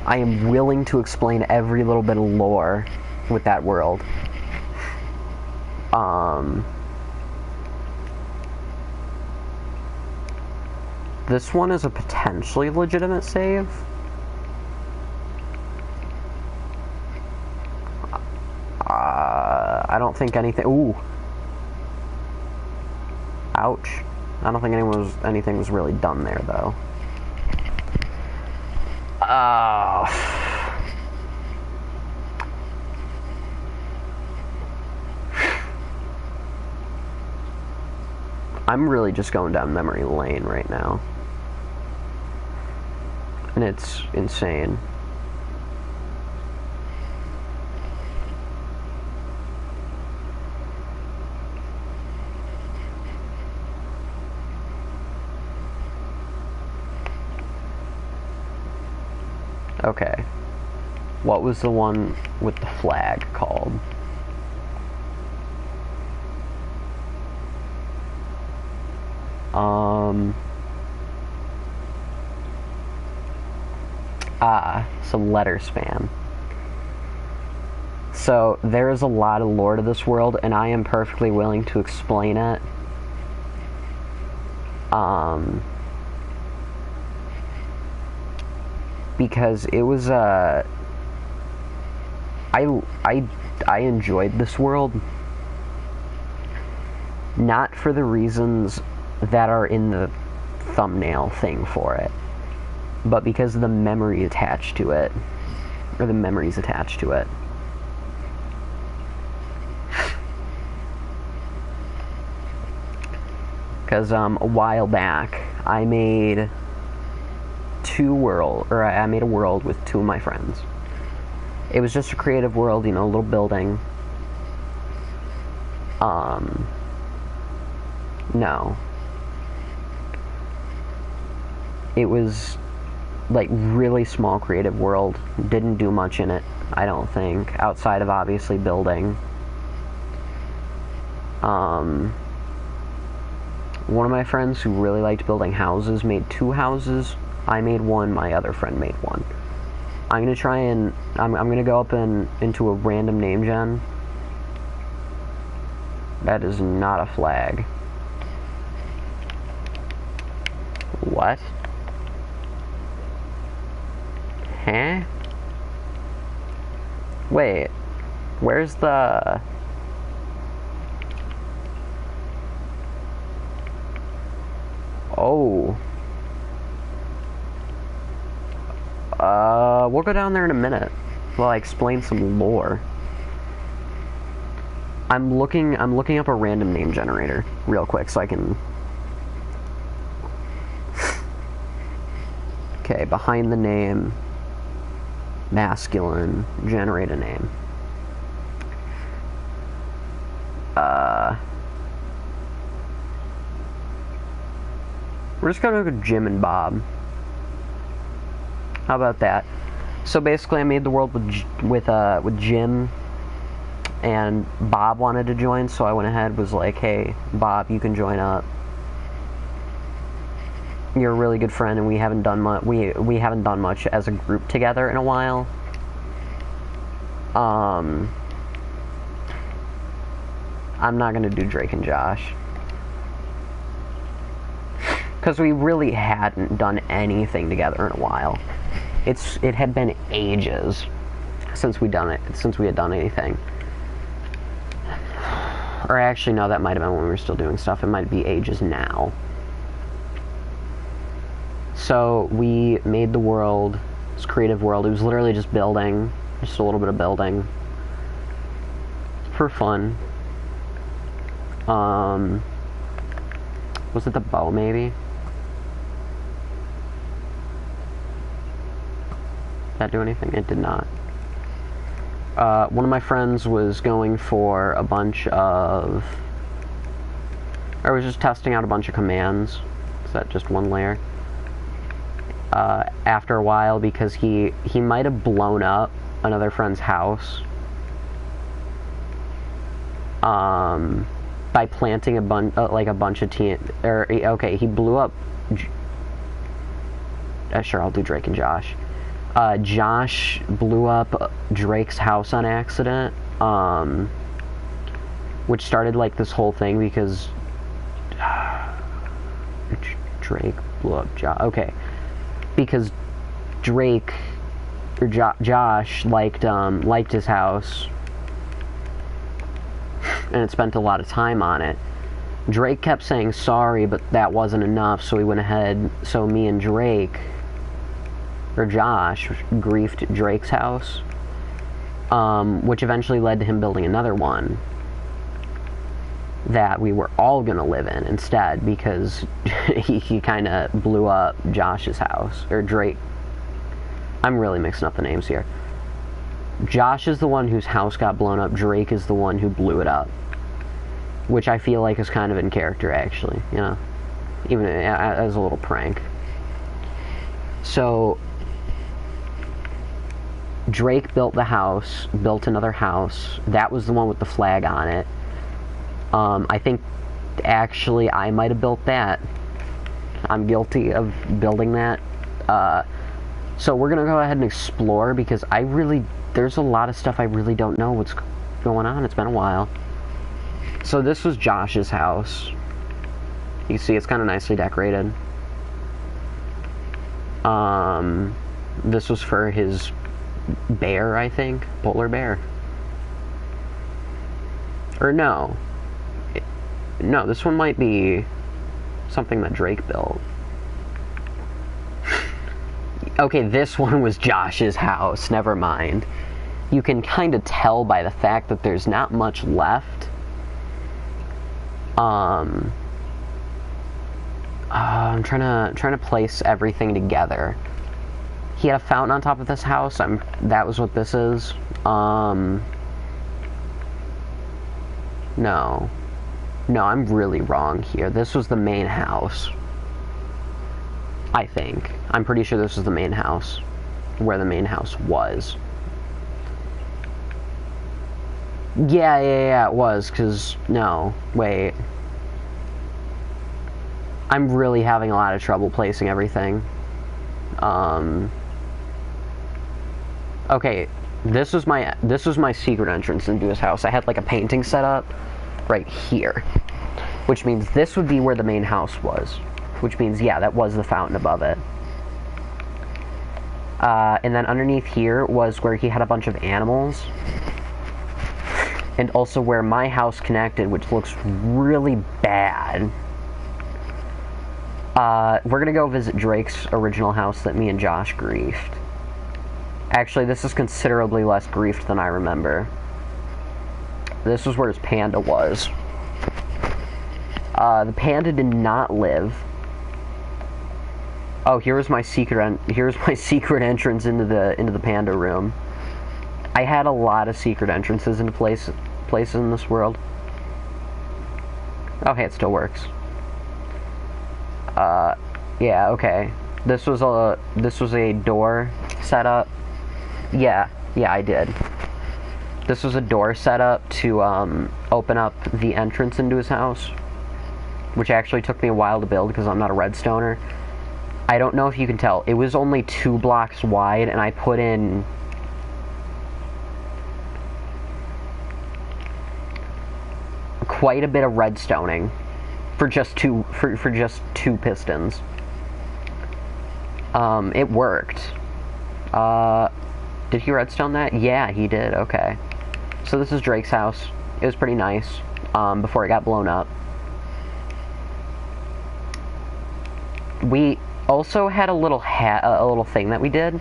I am willing to explain every little bit of lore with that world. This one is a potentially legitimate save. I don't think anything... Ooh. Ouch. I don't think anything was really done there, though. I'm really just going down memory lane right now. And it's insane. Okay. What was the one with the flag called? Some letter spam. So, there is a lot of lore to this world, and I am perfectly willing to explain it. Because it was, I enjoyed this world. Not for the reasons that are in the thumbnail thing for it, but because of the memory attached to it, or the memories attached to it. Because a while back, I made I made a world with two of my friends. It was just a creative world, you know, a little building. No. It was, like, really small creative world. Didn't do much in it, I don't think, outside of obviously one of my friends who really liked building houses made 2 houses. I made 1, my other friend made 1. I'm gonna try and I'm gonna go up into a random name gen. That is not a flag. What? Huh? Wait, where's the... Oh. We'll go down there in a minute while I explain some lore. I'm looking up a random name generator real quick so I can... Okay, behind the name, masculine, generate a name. We're just gonna go Jim and Bob. How about that? So basically, I made the world with Jim, and Bob wanted to join, so I went ahead, was like, hey, Bob, you can join up. You're a really good friend, and we haven't done much. We haven't done much as a group together in a while. I'm not gonna do Drake and Josh, because we really hadn't done anything together in a while. It had been ages since we had done anything. Or actually, no, that might have been when we were still doing stuff. It might be ages now. So we made the world, this creative world. It was literally just building, just a little bit of building for fun. Was it the bow, maybe? Did that do anything? It did not. One of my friends was going for a bunch of... I was just testing out a bunch of commands. Is that just one layer? After a while, because he might have blown up another friend's house by planting a bunch of okay, he blew up. Sure, I'll do Drake and Josh. Josh blew up Drake's house on accident, which started like this whole thing because Drake blew up Josh. Okay. Because Drake or Josh liked his house and had spent a lot of time on it. Drake kept saying sorry, but that wasn't enough, so he went ahead. So me and Drake, or Josh, griefed Drake's house, which eventually led to him building another one that we were all gonna live in instead, because he kind of blew up Josh's house, or Drake. I'm really mixing up the names here. Josh is the one whose house got blown up. Drake is the one who blew it up, which I feel like is kind of in character, actually, you know, even as a little prank. So Drake built the house, built another house. That was the one with the flag on it. I think, actually, I might have built that. I'm guilty of building that. So we're gonna go ahead and explore, because there's a lot of stuff I really don't know what's going on. It's been a while. So this was Josh's house. You can see it's kind of nicely decorated. This was for his bear, I think. Polar bear. Or no. No, this one might be something that Drake built. Okay, this one was Josh's house. Never mind. You can kind of tell by the fact that there's not much left. I'm trying to place everything together. He had a fountain on top of this house. That was what this is. No, I'm really wrong here. This was the main house. I think. I'm pretty sure this was the main house. Where the main house was. Yeah, it was, because... No, wait. I'm really having a lot of trouble placing everything. Okay, this was my secret entrance into his house. I had like a painting set up right here, which means this would be where the main house was, which means, yeah, that was the fountain above it. And then underneath here was where he had a bunch of animals, and also where my house connected, which looks really bad. We're gonna go visit Drake's original house that me and Josh griefed. Actually, this is considerably less griefed than I remember. This was where his panda was. The panda did not live. Oh, here's my secret entrance into the panda room. I had a lot of secret entrances into places in this world. Oh, hey, it still works. Yeah, okay. This was a door setup. Yeah, I did. This was a door setup to open up the entrance into his house, which actually took me a while to build because I'm not a redstoner. I don't know if you can tell. It was only 2 blocks wide, and I put in quite a bit of redstoning for just two pistons. It worked. Did he redstone that? Yeah, he did. Okay. So this is Drake's house. It was pretty nice before it got blown up. We also had a little thing that we did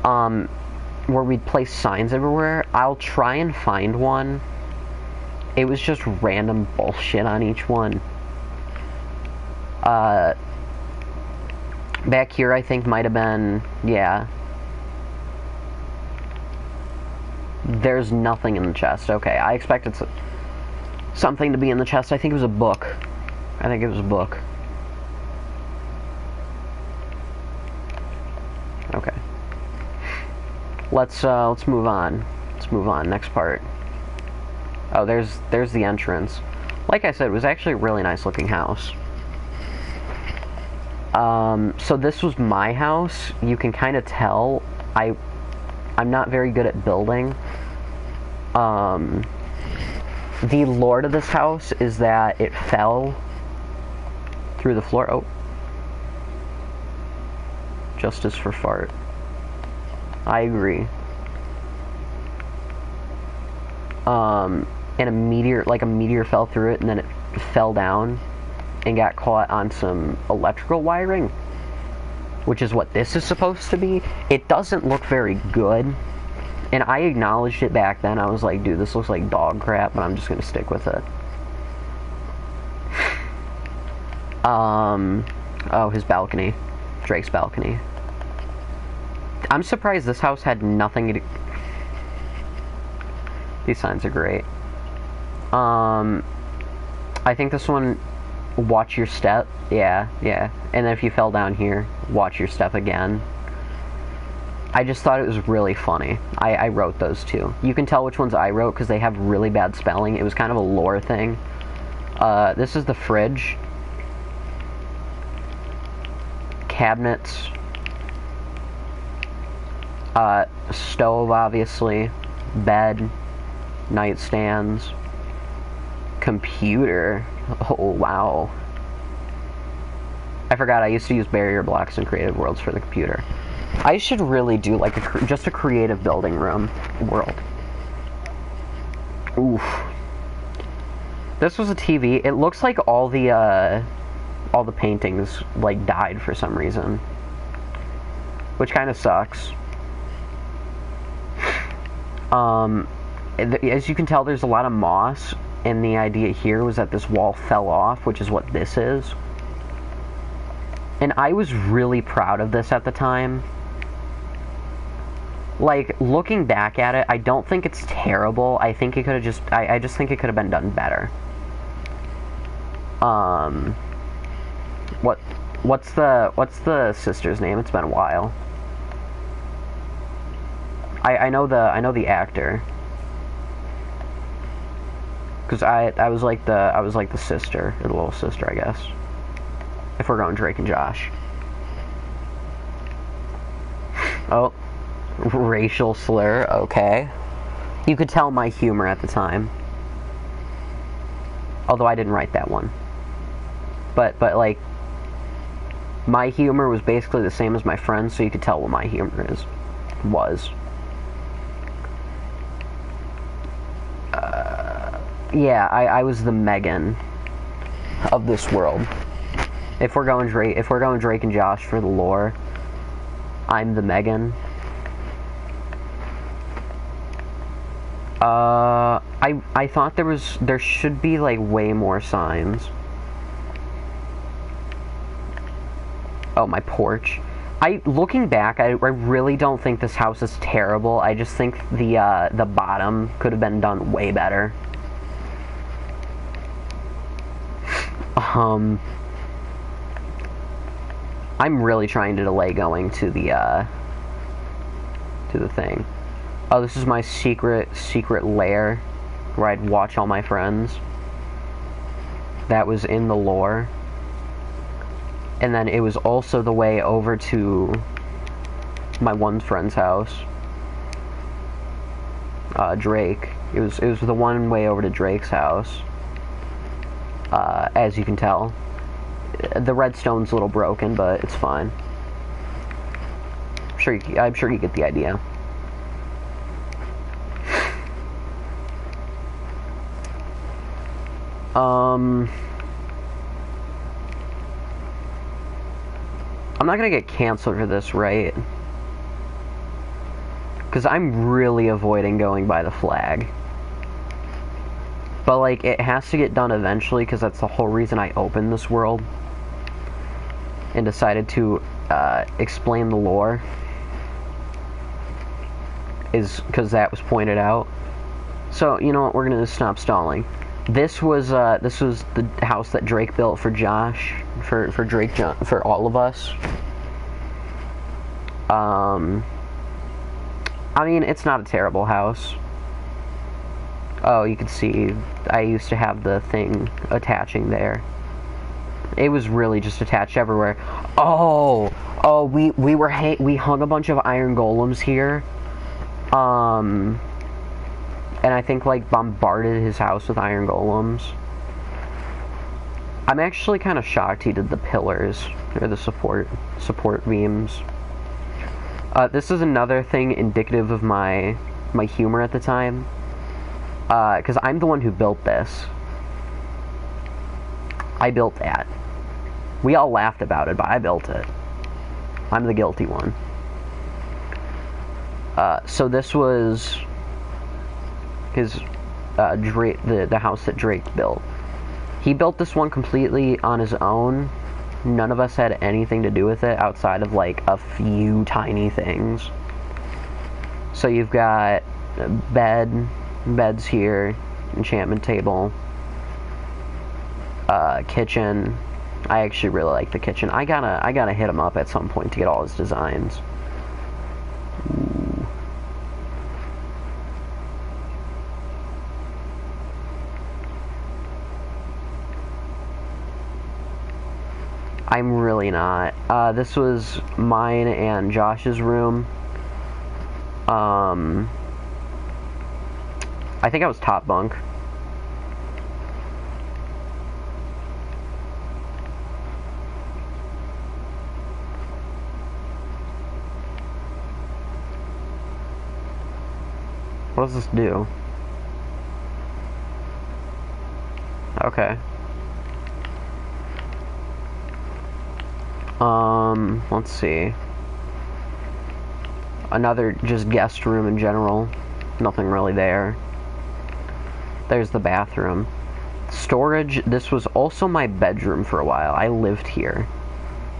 where we'd place signs everywhere. I'll try and find one. It was just random bullshit on each one. Back here, I think, might have been... Yeah. There's nothing in the chest. Okay, I expected something to be in the chest. I think it was a book. Okay. Let's move on. Next part. Oh, there's the entrance. Like I said, it was actually a really nice looking house. So this was my house. You can kind of tell I'm not very good at building. The lore to this house is that it fell through the floor. Oh. Justice for fart. I agree. And a meteor fell through it, and then it fell down and got caught on some electrical wiring, which is what this is supposed to be. It doesn't look very good, and I acknowledged it back then. I was like, dude, this looks like dog crap, but I'm just gonna stick with it. Oh, his balcony. Drake's balcony. I'm surprised this house had nothing to... These signs are great. I think this one, watch your step. Yeah. And then if you fell down here, watch your step again. I just thought it was really funny. I wrote those two. You can tell which ones I wrote because they have really bad spelling. It was kind of a lore thing. This is the fridge. Cabinets. Stove, obviously. Bed. Nightstands. Computer. Oh, wow. I forgot I used to use barrier blocks in Creative Worlds for the computer. I should really do like just a creative building room world. Oof. This was a TV. It looks like all the paintings like died for some reason, which kind of sucks. As you can tell, there's a lot of moss, and the idea here was that this wall fell off, which is what this is. And I was really proud of this at the time. Like, looking back at it, I don't think it's terrible. I think it could have just... I just think it could have been done better. What's the sister's name? It's been a while. I know the actor. Because I was like the sister, or the little sister, I guess. If we're going Drake and Josh. Oh, racial slur, okay. You could tell my humor at the time. Although I didn't write that one. But like, my humor was basically the same as my friend's, so you could tell what my humor was. Yeah, I was the Megan of this world. If we're going Drake and Josh for the lore, I'm the Megan. I thought there should be like way more signs. Oh, my porch. Looking back, I really don't think this house is terrible. I just think the bottom could have been done way better. I'm really trying to delay going to the thing. Oh, this is my secret lair where I'd watch all my friends. That was in the lore. And then it was also the way over to my one friend's house. Drake. It was the one way over to Drake's house. As you can tell. The redstone's a little broken, but it's fine. I'm sure you get the idea. I'm not gonna get canceled for this, right? Because I'm really avoiding going by the flag. But, like, it has to get done eventually, because that's the whole reason I opened this world. And decided to, explain the lore. Is because that was pointed out. So, you know what, we're gonna stop stalling. This was the house that Drake built for Josh, for Drake, for all of us. I mean, it's not a terrible house. Oh, you can see, I used to have the thing attaching there. It was really just attached everywhere. Oh, we hung a bunch of iron golems here. And I think, like, bombarded his house with iron golems. I'm actually kind of shocked he did the pillars, or the support beams. This is another thing indicative of my humor at the time. Because I'm the one who built this. I built that. We all laughed about it, but I built it. I'm the guilty one. So this was his Drake, the house that Drake built. He built this one completely on his own. None of us had anything to do with it outside of like a few tiny things. So you've got beds here, enchantment table, kitchen. I actually really like the kitchen. I gotta hit him up at some point to get all his designs. Ooh. I'm really not. This was mine and Josh's room. I think I was top bunk. What does this do? Okay. Let's see. Another just guest room in general. Nothing really there. There's the bathroom. Storage, this was also my bedroom for a while. I lived here.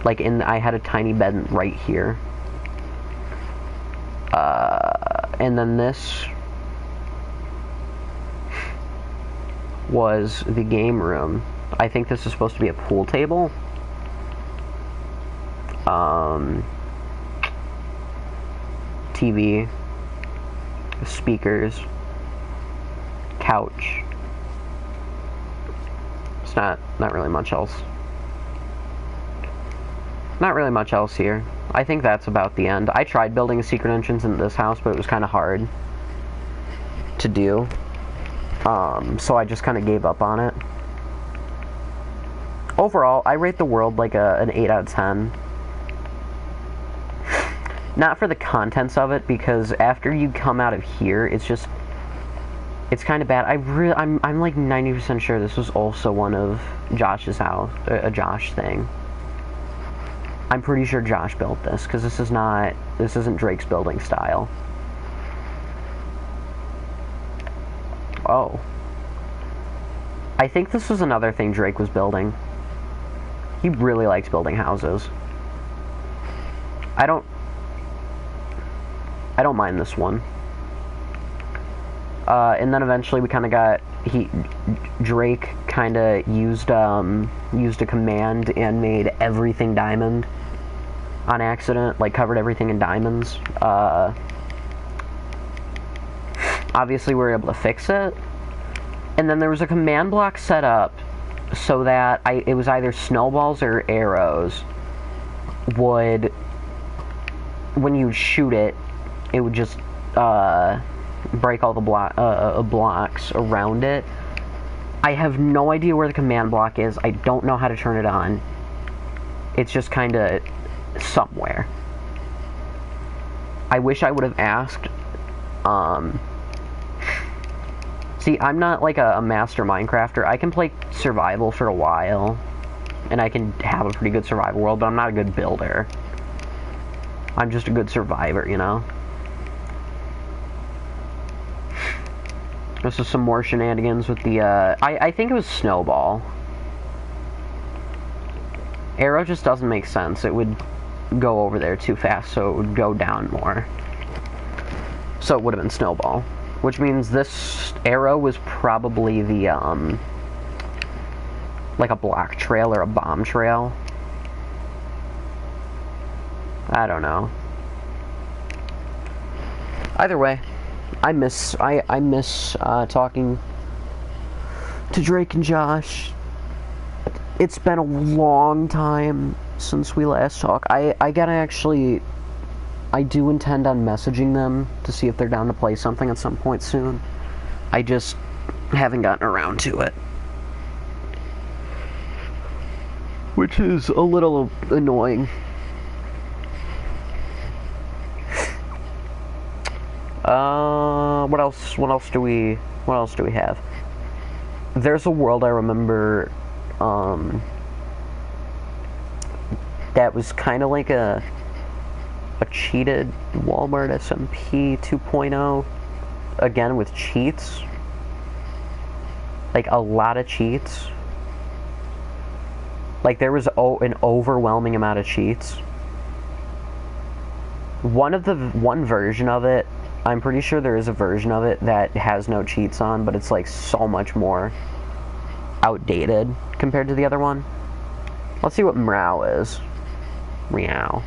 Like, I had a tiny bed right here. And then this was the game room. I think this is supposed to be a pool table. TV, speakers, couch. It's not really much else. not really much else here. I think that's about the end. I tried building a secret entrance in this house, but it was kind of hard to do. So I just kind of gave up on it. Overall, I rate the world like an 8 out of 10. Not for the contents of it, because after you come out of here, it's kind of bad. I'm like 90% sure this was also one of Josh's house, a Josh thing. I'm pretty sure Josh built this, because this isn't Drake's building style. Oh. I think this was another thing Drake was building. He really likes building houses. I don't mind this one. And then eventually we kind of got Drake kind of used a command and made everything diamond on accident, like covered everything in diamonds. Obviously we were able to fix it. And then there was a command block set up so that it was either snowballs or arrows would, when you shoot it, it would just break all the blocks around it. I have no idea where the command block is. I don't know how to turn it on. It's just kind of somewhere. I wish I would have asked. See, I'm not like a master Minecrafter. I can play survival for a while, and I can have a pretty good survival world, but I'm not a good builder. I'm just a good survivor, you know? This is some more shenanigans with the, I think it was Snowball. Arrow just doesn't make sense. It would go over there too fast, so it would go down more. So it would have been Snowball. Which means this arrow was probably the, like a block trail or a bomb trail. I don't know. Either way, I miss talking to Drake and Josh. It's been a long time since we last talked. I do intend on messaging them to see if they're down to play something at some point soon. I just haven't gotten around to it. Which is a little annoying. What else do we have? There's a world I remember, that was kind of like a cheated Walmart SMP 2.0, again with cheats, like a lot of cheats. Like there was an overwhelming amount of cheats. One version of it, I'm pretty sure there is a version of it that has no cheats on, but it's like so much more outdated compared to the other one. Let's see what meow is. Meow.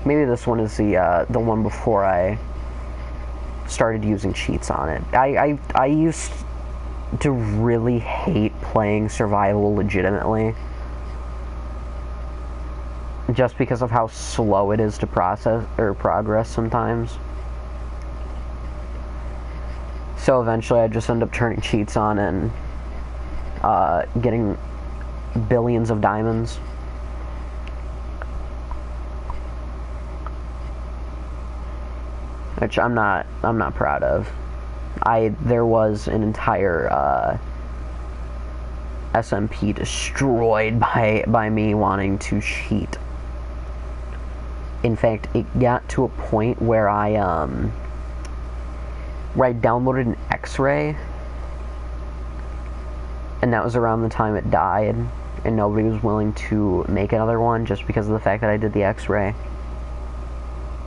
Maybe this one is the one before I started using cheats on it. I used to really hate playing survival legitimately, just because of how slow it is to process or progress sometimes. So eventually I just end up turning cheats on and getting billions of diamonds. Which I'm not proud of. There was an entire SMP destroyed by me wanting to cheat. In fact, it got to a point where I downloaded an X-ray, and that was around the time it died, and nobody was willing to make another one just because of the fact that I did the X-ray.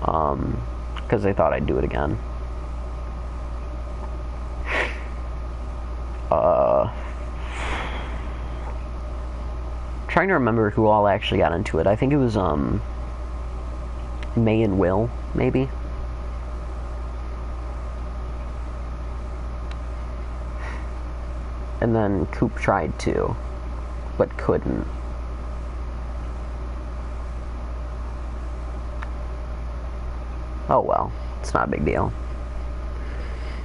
Because they thought I'd do it again. Trying to remember who all actually got into it. I think it was, May and Will, maybe? And then Coop tried to, but couldn't. Oh well, it's not a big deal.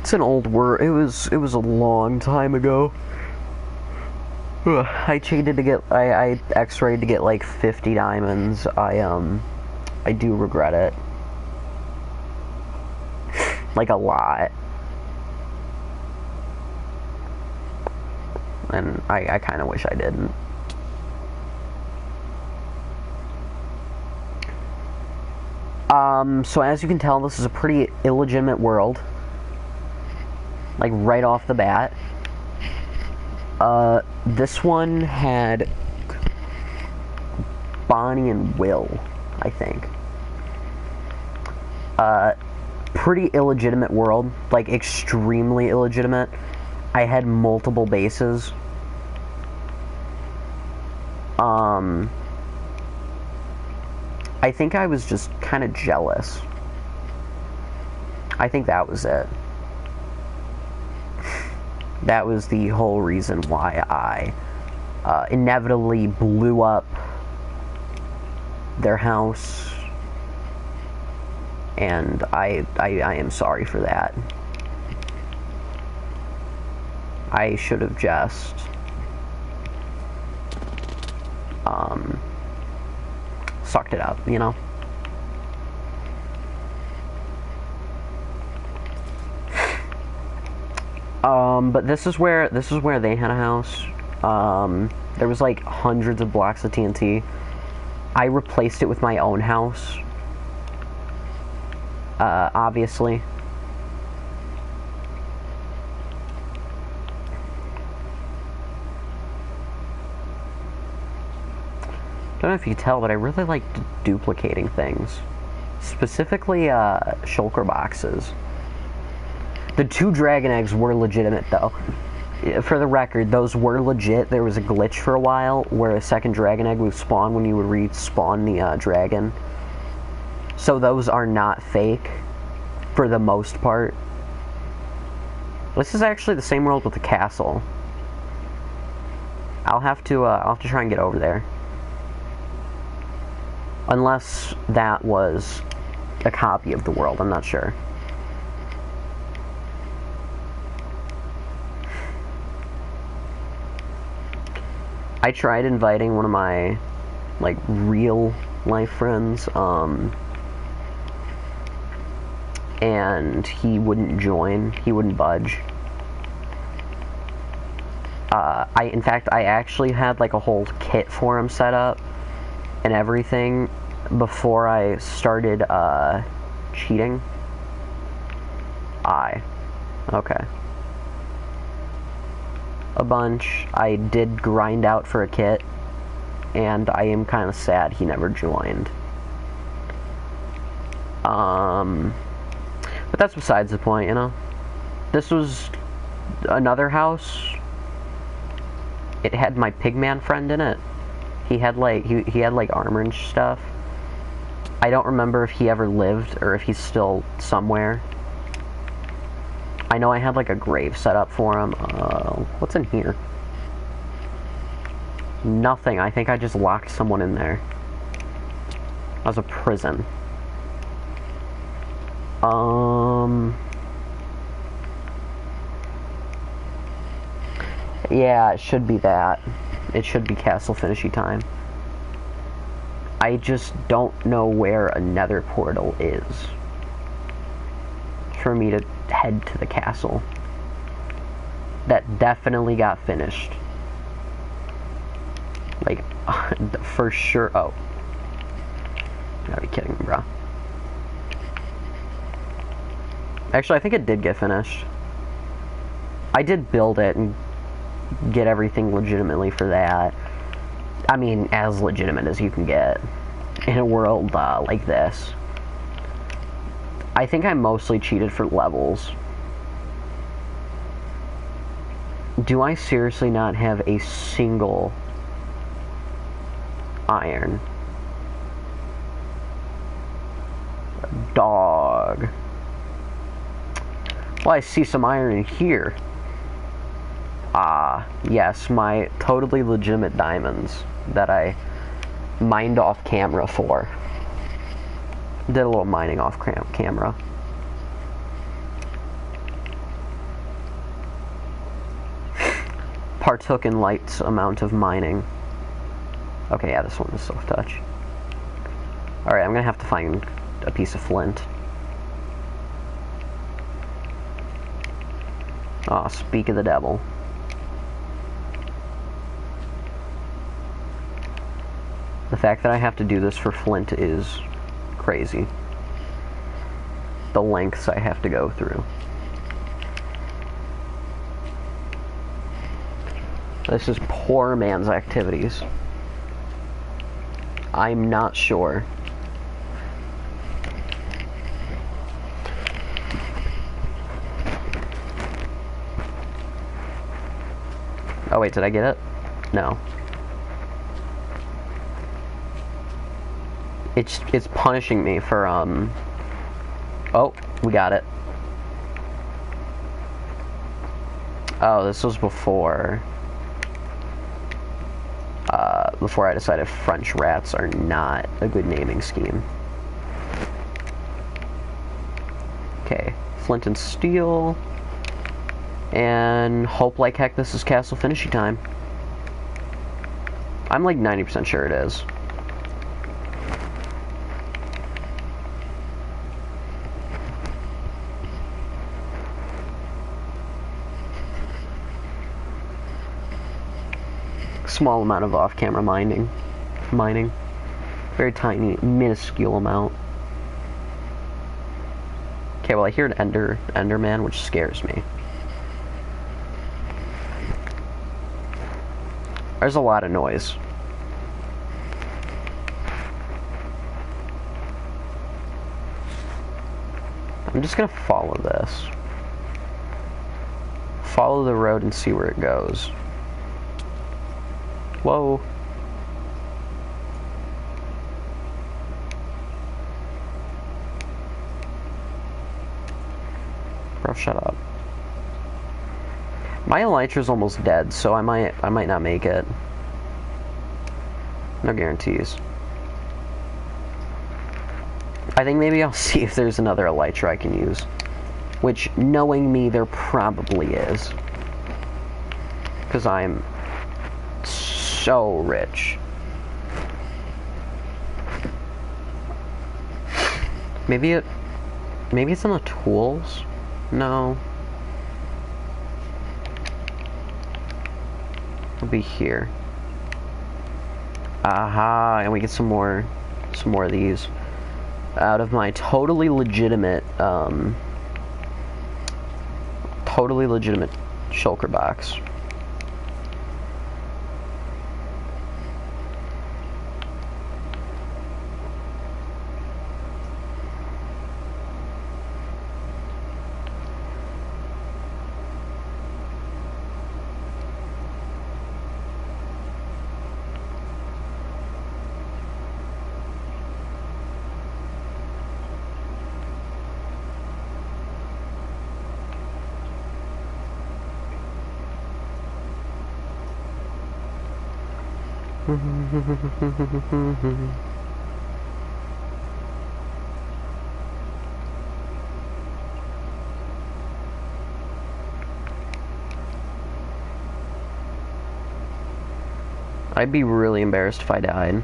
It's an old word. It was a long time ago. Ugh, I cheated to get, I x-rayed to get like 50 diamonds. I do regret it. Like a lot. And I kind of wish I didn't. So as you can tell, this is a pretty illegitimate world. Like, right off the bat. This one had Bonnie and Will, I think. Pretty illegitimate world. Like, extremely illegitimate. I had multiple bases. I think I was just kind of jealous. I think that was it. That was the whole reason why I inevitably blew up their house, and I am sorry for that. I should have just sucked it up, you know? But this is where they had a house. There was like hundreds of blocks of TNT. I replaced it with my own house. Obviously. I don't know if you can tell, but I really like duplicating things. Specifically, shulker boxes. The 2 dragon eggs were legitimate, though. For the record, those were legit. There was a glitch for a while where a second dragon egg would spawn when you would respawn the dragon. So those are not fake, for the most part. This is actually the same world with the castle. I'll have to try and get over there. Unless that was a copy of the world, I'm not sure. I tried inviting one of my, like, real life friends, and he wouldn't join. He wouldn't budge. In fact, I actually had, like, a whole kit for him set up and everything before I started, cheating. Okay. A bunch. I did grind out for a kit, and I am kind of sad he never joined. But that's besides the point, you know? This was another house. It had my pigman friend in it. He had like he had like armor and stuff. I don't remember if he ever lived or if he's still somewhere. I know I had like a grave set up for him. What's in here? Nothing. I think I just locked someone in there. That was a prison. Yeah, it should be that. It should be castle finishy time. I just don't know where a nether portal is for me to head to the castle. That definitely got finished. Like, for sure. Oh. You gotta be kidding me, bro. Actually, I think it did get finished. I did build it and get everything legitimately for that. I mean, as legitimate as you can get in a world like this. I think I mostly cheated for levels. Do I seriously not have a single iron? Dog. Well, I see some iron in here. Yes, my totally legitimate diamonds that I mined off camera for. Did a little mining off camera. Partook in light amount of mining. Okay, yeah, this one is soft touch. Alright, I'm gonna have to find a piece of flint. Oh, speak of the devil. The fact that I have to do this for flint is crazy. The lengths I have to go through. This is poor man's activities. I'm not sure. Oh wait, did I get it? No. It's punishing me for, Oh, we got it. Oh, this was before I decided French rats are not a good naming scheme. Okay, flint and steel. And hope like heck this is castle finishing time. I'm like 90% sure it is. Small amount of off-camera mining. Very tiny, minuscule amount. Okay, well I hear an Enderman, which scares me. There's a lot of noise. I'm just gonna follow this. Follow the road and see where it goes. Whoa. Bro, shut up. My elytra's almost dead, so I might not make it. No guarantees. I think maybe I'll see if there's another elytra I can use. Which, knowing me, there probably is. Because I'm so rich. Maybe it's on the tools? No. It'll be here. Aha, and we get some more of these out of my totally legitimate shulker box. I'd be really embarrassed if I died.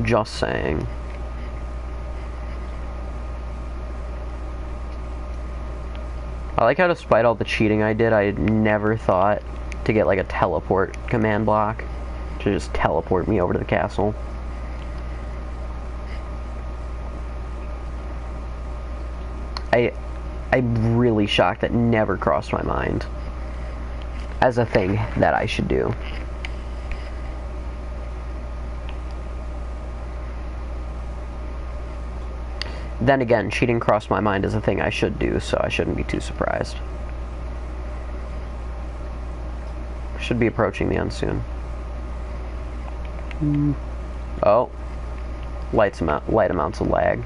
Just saying. I like how despite all the cheating I did, I never thought to get like a teleport command block to just teleport me over to the castle. I'm really shocked that never crossed my mind as a thing that I should do. Then again, cheating crossed my mind as a thing I should do, so I shouldn't be too surprised. Should be approaching the end soon. Oh. Light amounts of lag.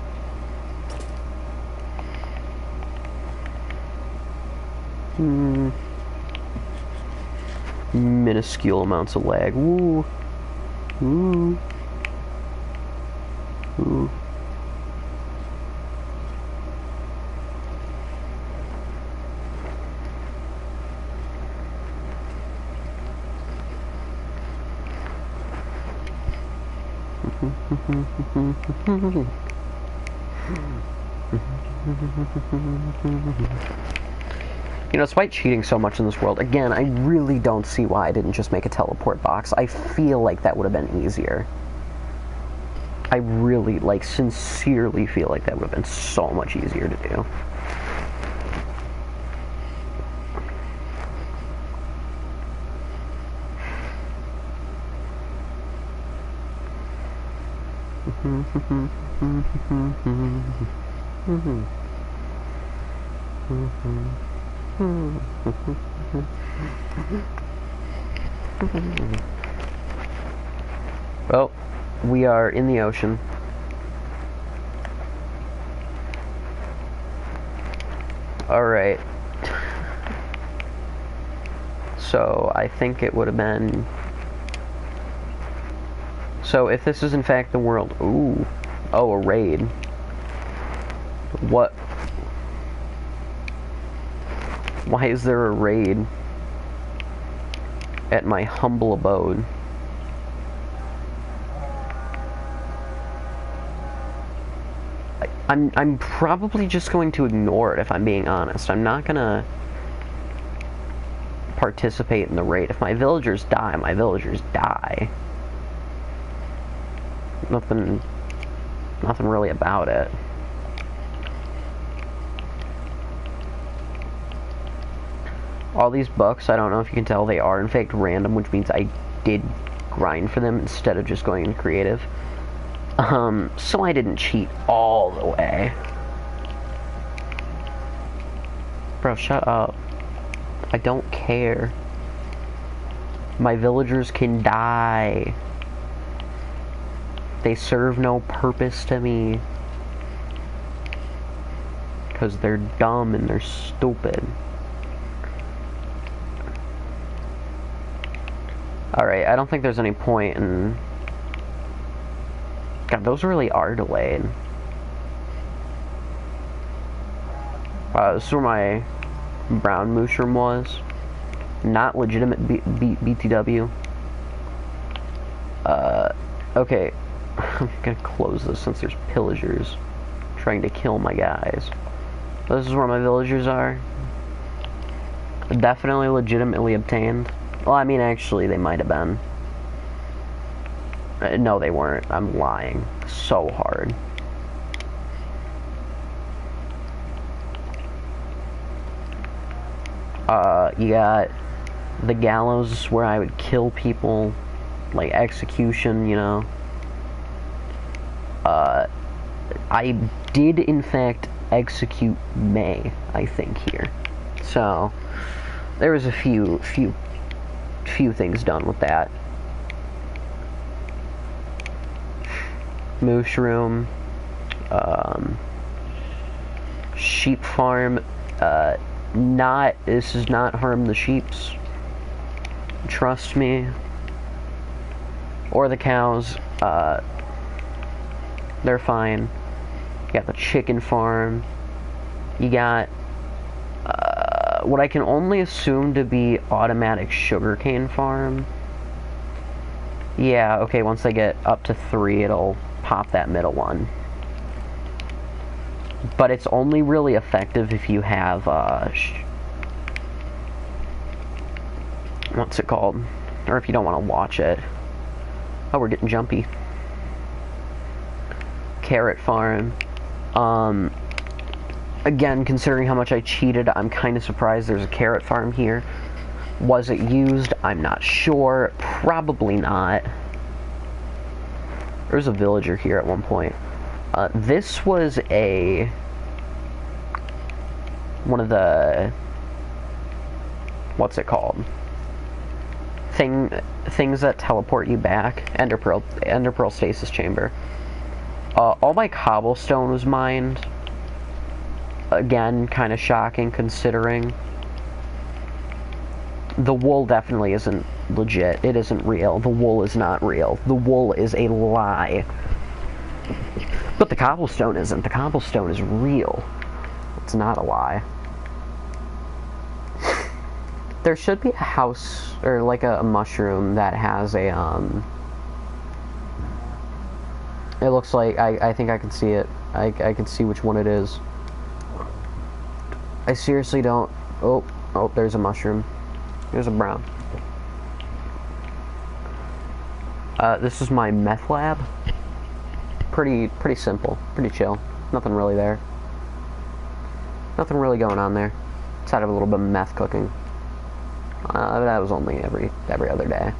Minuscule amounts of lag. Woo. Woo. Ooh. You know, despite cheating so much in this world, again, I really don't see why I didn't just make a teleport box. I feel like that would have been easier. I really, like, sincerely feel like that would have been so much easier to do. Well, we are in the ocean. Alright. So, I think it would have been... So, if this is in fact the world... Ooh. Oh, a raid. What? Why is there a raid at my humble abode? I'm probably just going to ignore it if I'm being honest. I'm not gonna participate in the raid. If my villagers die, my villagers die. Nothing really about it. All these books, I don't know if you can tell, they are in fact random, which means I did grind for them instead of just going into creative. So I didn't cheat all the way. Bro, shut up. I don't care. My villagers can die. They serve no purpose to me. Because they're dumb and they're stupid. Alright, I don't think there's any point in... God, those really are delayed. Wow, this is where my brown mushroom was. Not legitimate BTW. Okay. I'm gonna close this since there's pillagers trying to kill my guys. This is where my villagers are. Definitely legitimately obtained. Well, I mean, actually, they might have been. No, they weren't. I'm lying so hard. You got the gallows where I would kill people, like execution, you know. I did, in fact, execute May, I think, here. So, there was a few things done with that. Mushroom, sheep farm, this does not harm the sheeps. Trust me. Or the cows, they're fine. You got the chicken farm. You got, what I can only assume to be automatic sugarcane farm. Yeah, okay, once they get up to 3, it'll pop that middle one. But it's only really effective if you have, what's it called? Or if you don't want to watch it. Oh, we're getting jumpy. Carrot farm. Again, considering how much I cheated, I'm kind of surprised there's a carrot farm here. Was it used? I'm not sure. Probably not. There was a villager here at one point. This was one of the, what's it called? Things that teleport you back. Ender Pearl stasis chamber. All my cobblestone was mined. Again, kind of shocking considering. The wool definitely isn't legit. It isn't real. The wool is not real. The wool is a lie. But the cobblestone isn't. The cobblestone is real. It's not a lie. There should be a house, or like a mushroom that has a, it looks like, I think I can see it. I can see which one it is. I seriously don't, oh, there's a mushroom. There's a brown. This is my meth lab. Pretty simple, pretty chill. Nothing really there. Nothing really going on there. Outside of a little bit of meth cooking. That was only every other day.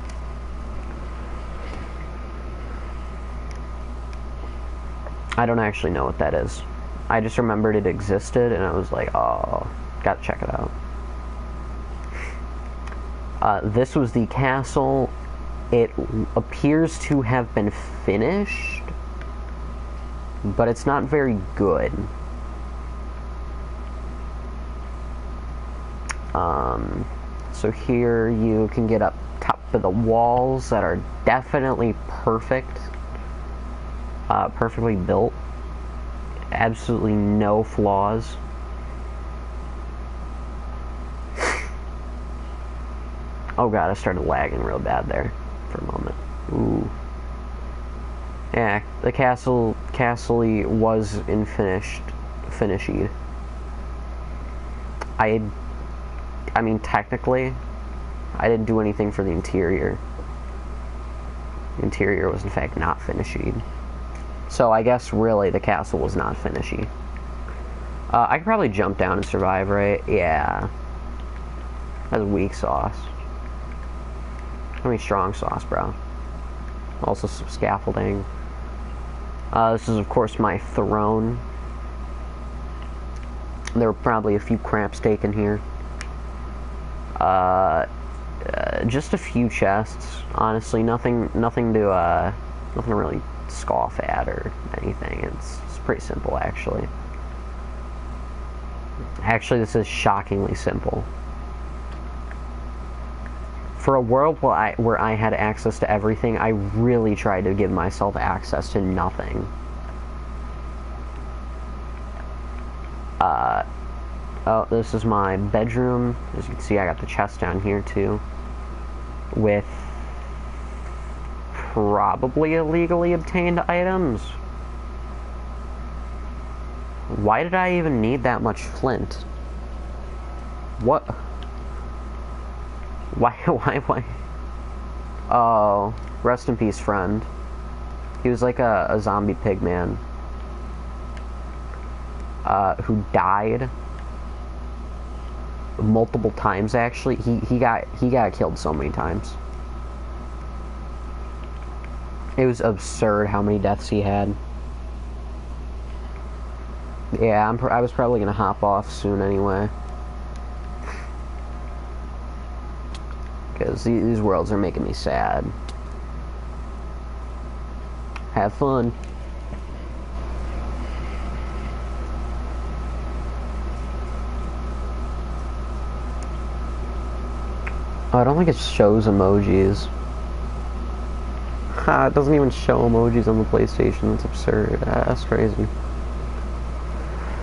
I don't actually know what that is. I just remembered it existed, and I was like, oh, gotta check it out. This was the castle. It appears to have been finished, but it's not very good. So here you can get up top of the walls that are definitely perfect. Perfectly built. Absolutely no flaws. Oh god, I started lagging real bad there for a moment. Ooh. Yeah, the castle was finished. I mean, technically, I didn't do anything for the interior. The interior was, in fact, not finished. So I guess, really, the castle was not finished. I could probably jump down and survive, right? Yeah. That's weak sauce. I mean, strong sauce, bro. Also some scaffolding. This is, of course, my throne. There were probably a few cramps taken here. Just a few chests, honestly. Nothing to really scoff at or anything. It's pretty simple, actually. Actually, this is shockingly simple. For a world where I had access to everything, I really tried to give myself access to nothing. Oh, this is my bedroom. As you can see, I got the chest down here, too. With probably illegally obtained items. Why did I even need that much flint? What? Why? Oh, rest in peace, friend. He was like a zombie pig man. Who died multiple times, actually. He got killed so many times. It was absurd how many deaths he had. Yeah, I was probably gonna hop off soon anyway. Because these worlds are making me sad. Have fun. Oh, I don't think it shows emojis. Ha, it doesn't even show emojis on the PlayStation. That's absurd. That's crazy.